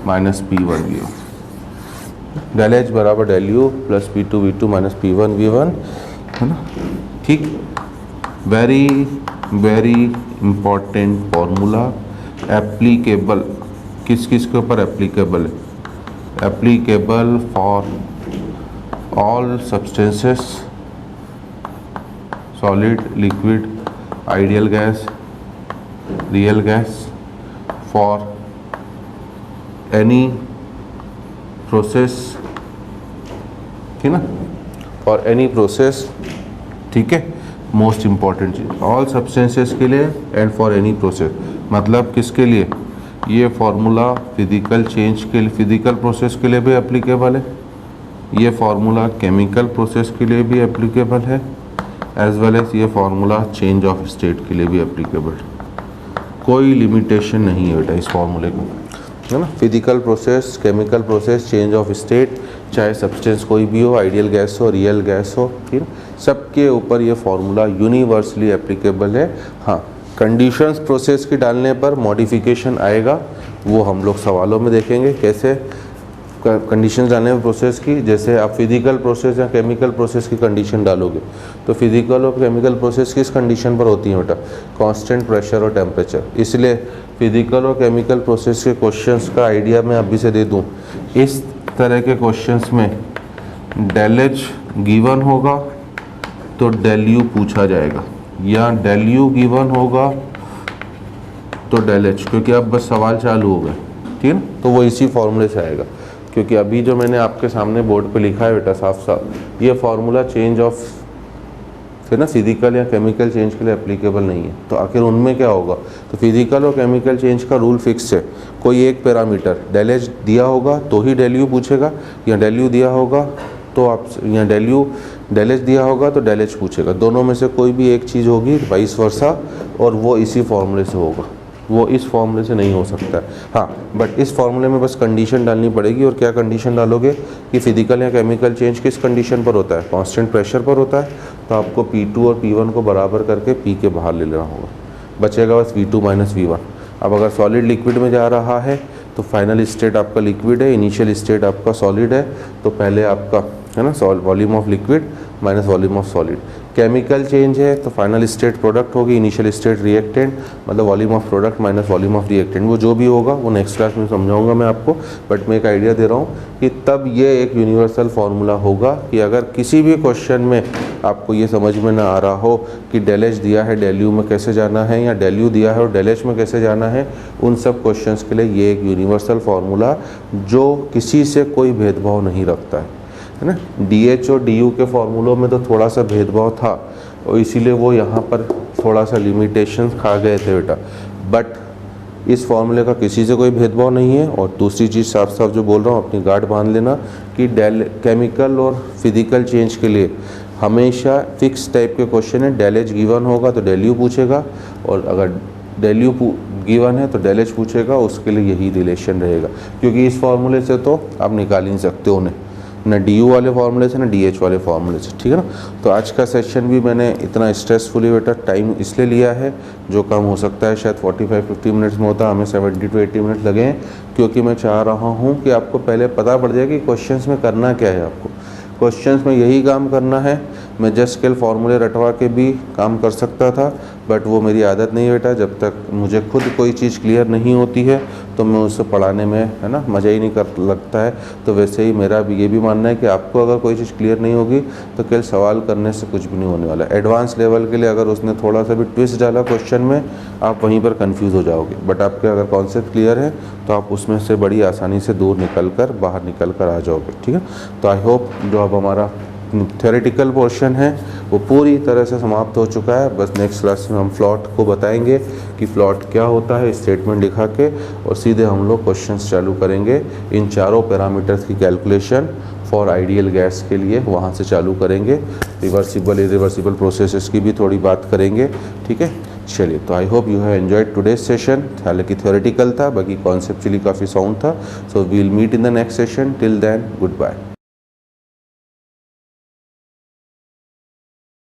minus P1 V1, del H बराबर del U plus P2 V2 minus P1 V1, है ना, ठीक। Very very important formula, applicable किस किस के ऊपर एप्लीकेबल है? Applicable for all substances, solid, liquid, ideal gas, real gas, for any process, ठीक ना, फॉर एनी प्रोसेस, ठीक है। मोस्ट इंपॉर्टेंट चीज, ऑल सब्सटेंसेस के लिए एंड फॉर एनी प्रोसेस, मतलब किसके लिए? ये फार्मूला फिजिकल चेंज के लिए, फिजिकल प्रोसेस के लिए भी एप्लीकेबल है, ये फार्मूला केमिकल प्रोसेस के लिए भी एप्लीकेबल है, एज वेल एज ये फार्मूला चेंज ऑफ स्टेट के लिए भी एप्लीकेबल है। कोई लिमिटेशन नहीं है बेटा इस फार्मूले को, है ना। Physical process, chemical process, change of state, चाहे सब्सटेंस कोई भी हो, आइडियल गैस हो, रियल गैस हो, ठीक है, सबके ऊपर ये फार्मूला यूनिवर्सली एप्लीकेबल है। हाँ, कंडीशंस प्रोसेस की डालने पर मॉडिफिकेशन आएगा, वो हम लोग सवालों में देखेंगे कैसे कंडीशन डालने में प्रोसेस की। जैसे आप फिजिकल प्रोसेस या केमिकल प्रोसेस की कंडीशन डालोगे तो फिजिकल और केमिकल प्रोसेस किस कंडीशन पर होती है बेटा? कांस्टेंट प्रेशर और टेम्परेचर। इसलिए फिजिकल और केमिकल प्रोसेस के क्वेश्चंस का आइडिया मैं अभी से दे दूं। इस तरह के क्वेश्चंस में डेल एच गिवन होगा तो डेल यू पूछा जाएगा, या डेल यू गिवन होगा तो डेल एच, क्योंकि अब बस सवाल चालू हो गए, ठीक है ना। तो वो इसी फॉर्मूले से आएगा, क्योंकि अभी जो मैंने आपके सामने बोर्ड पे लिखा है बेटा साफ साफ, ये फार्मूला चेंज ऑफ फिर ना फिजिकल या केमिकल चेंज के लिए एप्लीकेबल नहीं है। तो आखिर उनमें क्या होगा, तो फिजिकल और केमिकल चेंज का रूल फिक्स है, कोई एक पैरामीटर डेल एच दिया होगा तो ही डेल यू पूछेगा, या डेल यू दिया होगा तो आप, या डेल एच दिया होगा तो डेल एच पूछेगा, दोनों में से कोई भी एक चीज़ होगी, वाइस वर्सा, और वो इसी फॉर्मूले से होगा, वो इस फॉर्मूले से नहीं हो सकता है। हाँ, बट इस फॉर्मूले में बस कंडीशन डालनी पड़ेगी, और क्या कंडीशन डालोगे कि फिजिकल या केमिकल चेंज किस कंडीशन पर होता है, कांस्टेंट प्रेशर पर होता है, तो आपको P2 और P1 को बराबर करके P के बाहर ले लेना होगा, बचेगा बस V2 माइनस V1। अब अगर सॉलिड लिक्विड में जा रहा है तो फाइनल स्टेट आपका लिक्विड है, इनिशियल स्टेट आपका सॉलिड है, तो पहले आपका है ना volume of liquid minus volume of solid. Chemical change है तो फाइनल स्टेट प्रोडक्ट होगी, इनिशियल स्टेट रिएक्टेंट, मतलब volume of product minus volume of reactant. वो जो भी होगा वो नेक्स्ट क्लास में समझाऊंगा मैं आपको, बट मैं एक आइडिया दे रहा हूँ कि तब ये एक यूनिवर्सल फार्मूला होगा कि अगर किसी भी क्वेश्चन में आपको ये समझ में ना आ रहा हो कि डेल एच दिया है डेल यू में कैसे जाना है, या डेल यू दिया है और डेल एच में कैसे जाना है, उन सब क्वेश्चंस के लिए ये एक यूनिवर्सल फार्मूला जो किसी से कोई भेदभाव नहीं रखता है ना। DH और DU के फार्मूलों में तो थोड़ा सा भेदभाव था, और इसीलिए वो यहाँ पर थोड़ा सा लिमिटेशंस खा गए थे बेटा, बट इस फार्मूले का किसी से कोई भेदभाव नहीं है। और दूसरी चीज़ साफ साफ जो बोल रहा हूँ, अपनी गार्ड बांध लेना कि केमिकल और फिजिकल चेंज के लिए हमेशा फिक्स टाइप के क्वेश्चन है, डेल एच गिवन होगा तो डेल यू पूछेगा, और अगर डेल यू गिवन है तो डेल एच पूछेगा, उसके लिए यही रिलेशन रहेगा, क्योंकि इस फार्मूले से तो आप निकाल ही नहीं सकते उन्हें, ना DU वाले फार्मूले से ना DH वाले फार्मूले से, ठीक है ना। तो आज का सेशन भी मैंने इतना स्ट्रेसफुली बेटा टाइम इसलिए लिया है, जो काम हो सकता है शायद 45-50 मिनट्स में होता, हमें 70 to 80 मिनट लगे हैं, क्योंकि मैं चाह रहा हूँ कि आपको पहले पता पड़ जाए कि क्वेश्चंस में करना क्या है। आपको क्वेश्चंस में यही काम करना है। मैं जस्ट स्केल फार्मूले रटवा के भी काम कर सकता था, बट वो मेरी आदत नहीं है बेटा। जब तक मुझे खुद कोई चीज़ क्लियर नहीं होती है तो मैं उसे पढ़ाने में है ना मज़ा ही नहीं कर लगता है। तो वैसे ही मेरा भी ये भी मानना है कि आपको अगर कोई चीज़ क्लियर नहीं होगी तो केवल सवाल करने से कुछ भी नहीं होने वाला। एडवांस लेवल के लिए अगर उसने थोड़ा सा भी ट्विस्ट डाला क्वेश्चन में, आप वहीं पर कन्फ्यूज़ हो जाओगे, बट आपके अगर कॉन्सेप्ट क्लियर है तो आप उसमें से बड़ी आसानी से दूर बाहर निकल कर आ जाओगे, ठीक है। तो आई होप जो अब हमारा थ्योरेटिकल पोर्शन है वो पूरी तरह से समाप्त हो चुका है। बस नेक्स्ट क्लास में हम फ्लॉट को बताएंगे कि फ्लॉट क्या होता है, स्टेटमेंट लिखा के, और सीधे हम लोग क्वेश्चंस चालू करेंगे। इन चारों पैरामीटर्स की कैलकुलेशन फॉर आइडियल गैस के लिए वहाँ से चालू करेंगे। रिवर्सिबल इरिवर्सिबल प्रोसेसेस की भी थोड़ी बात करेंगे, ठीक है। चलिए, तो I hope you have enjoyed today's session. हालांकि थ्योरेटिकल था, बाकी कॉन्सेप्चुअली काफ़ी साउंड था। So we will meet in the next session. Till then, good bye.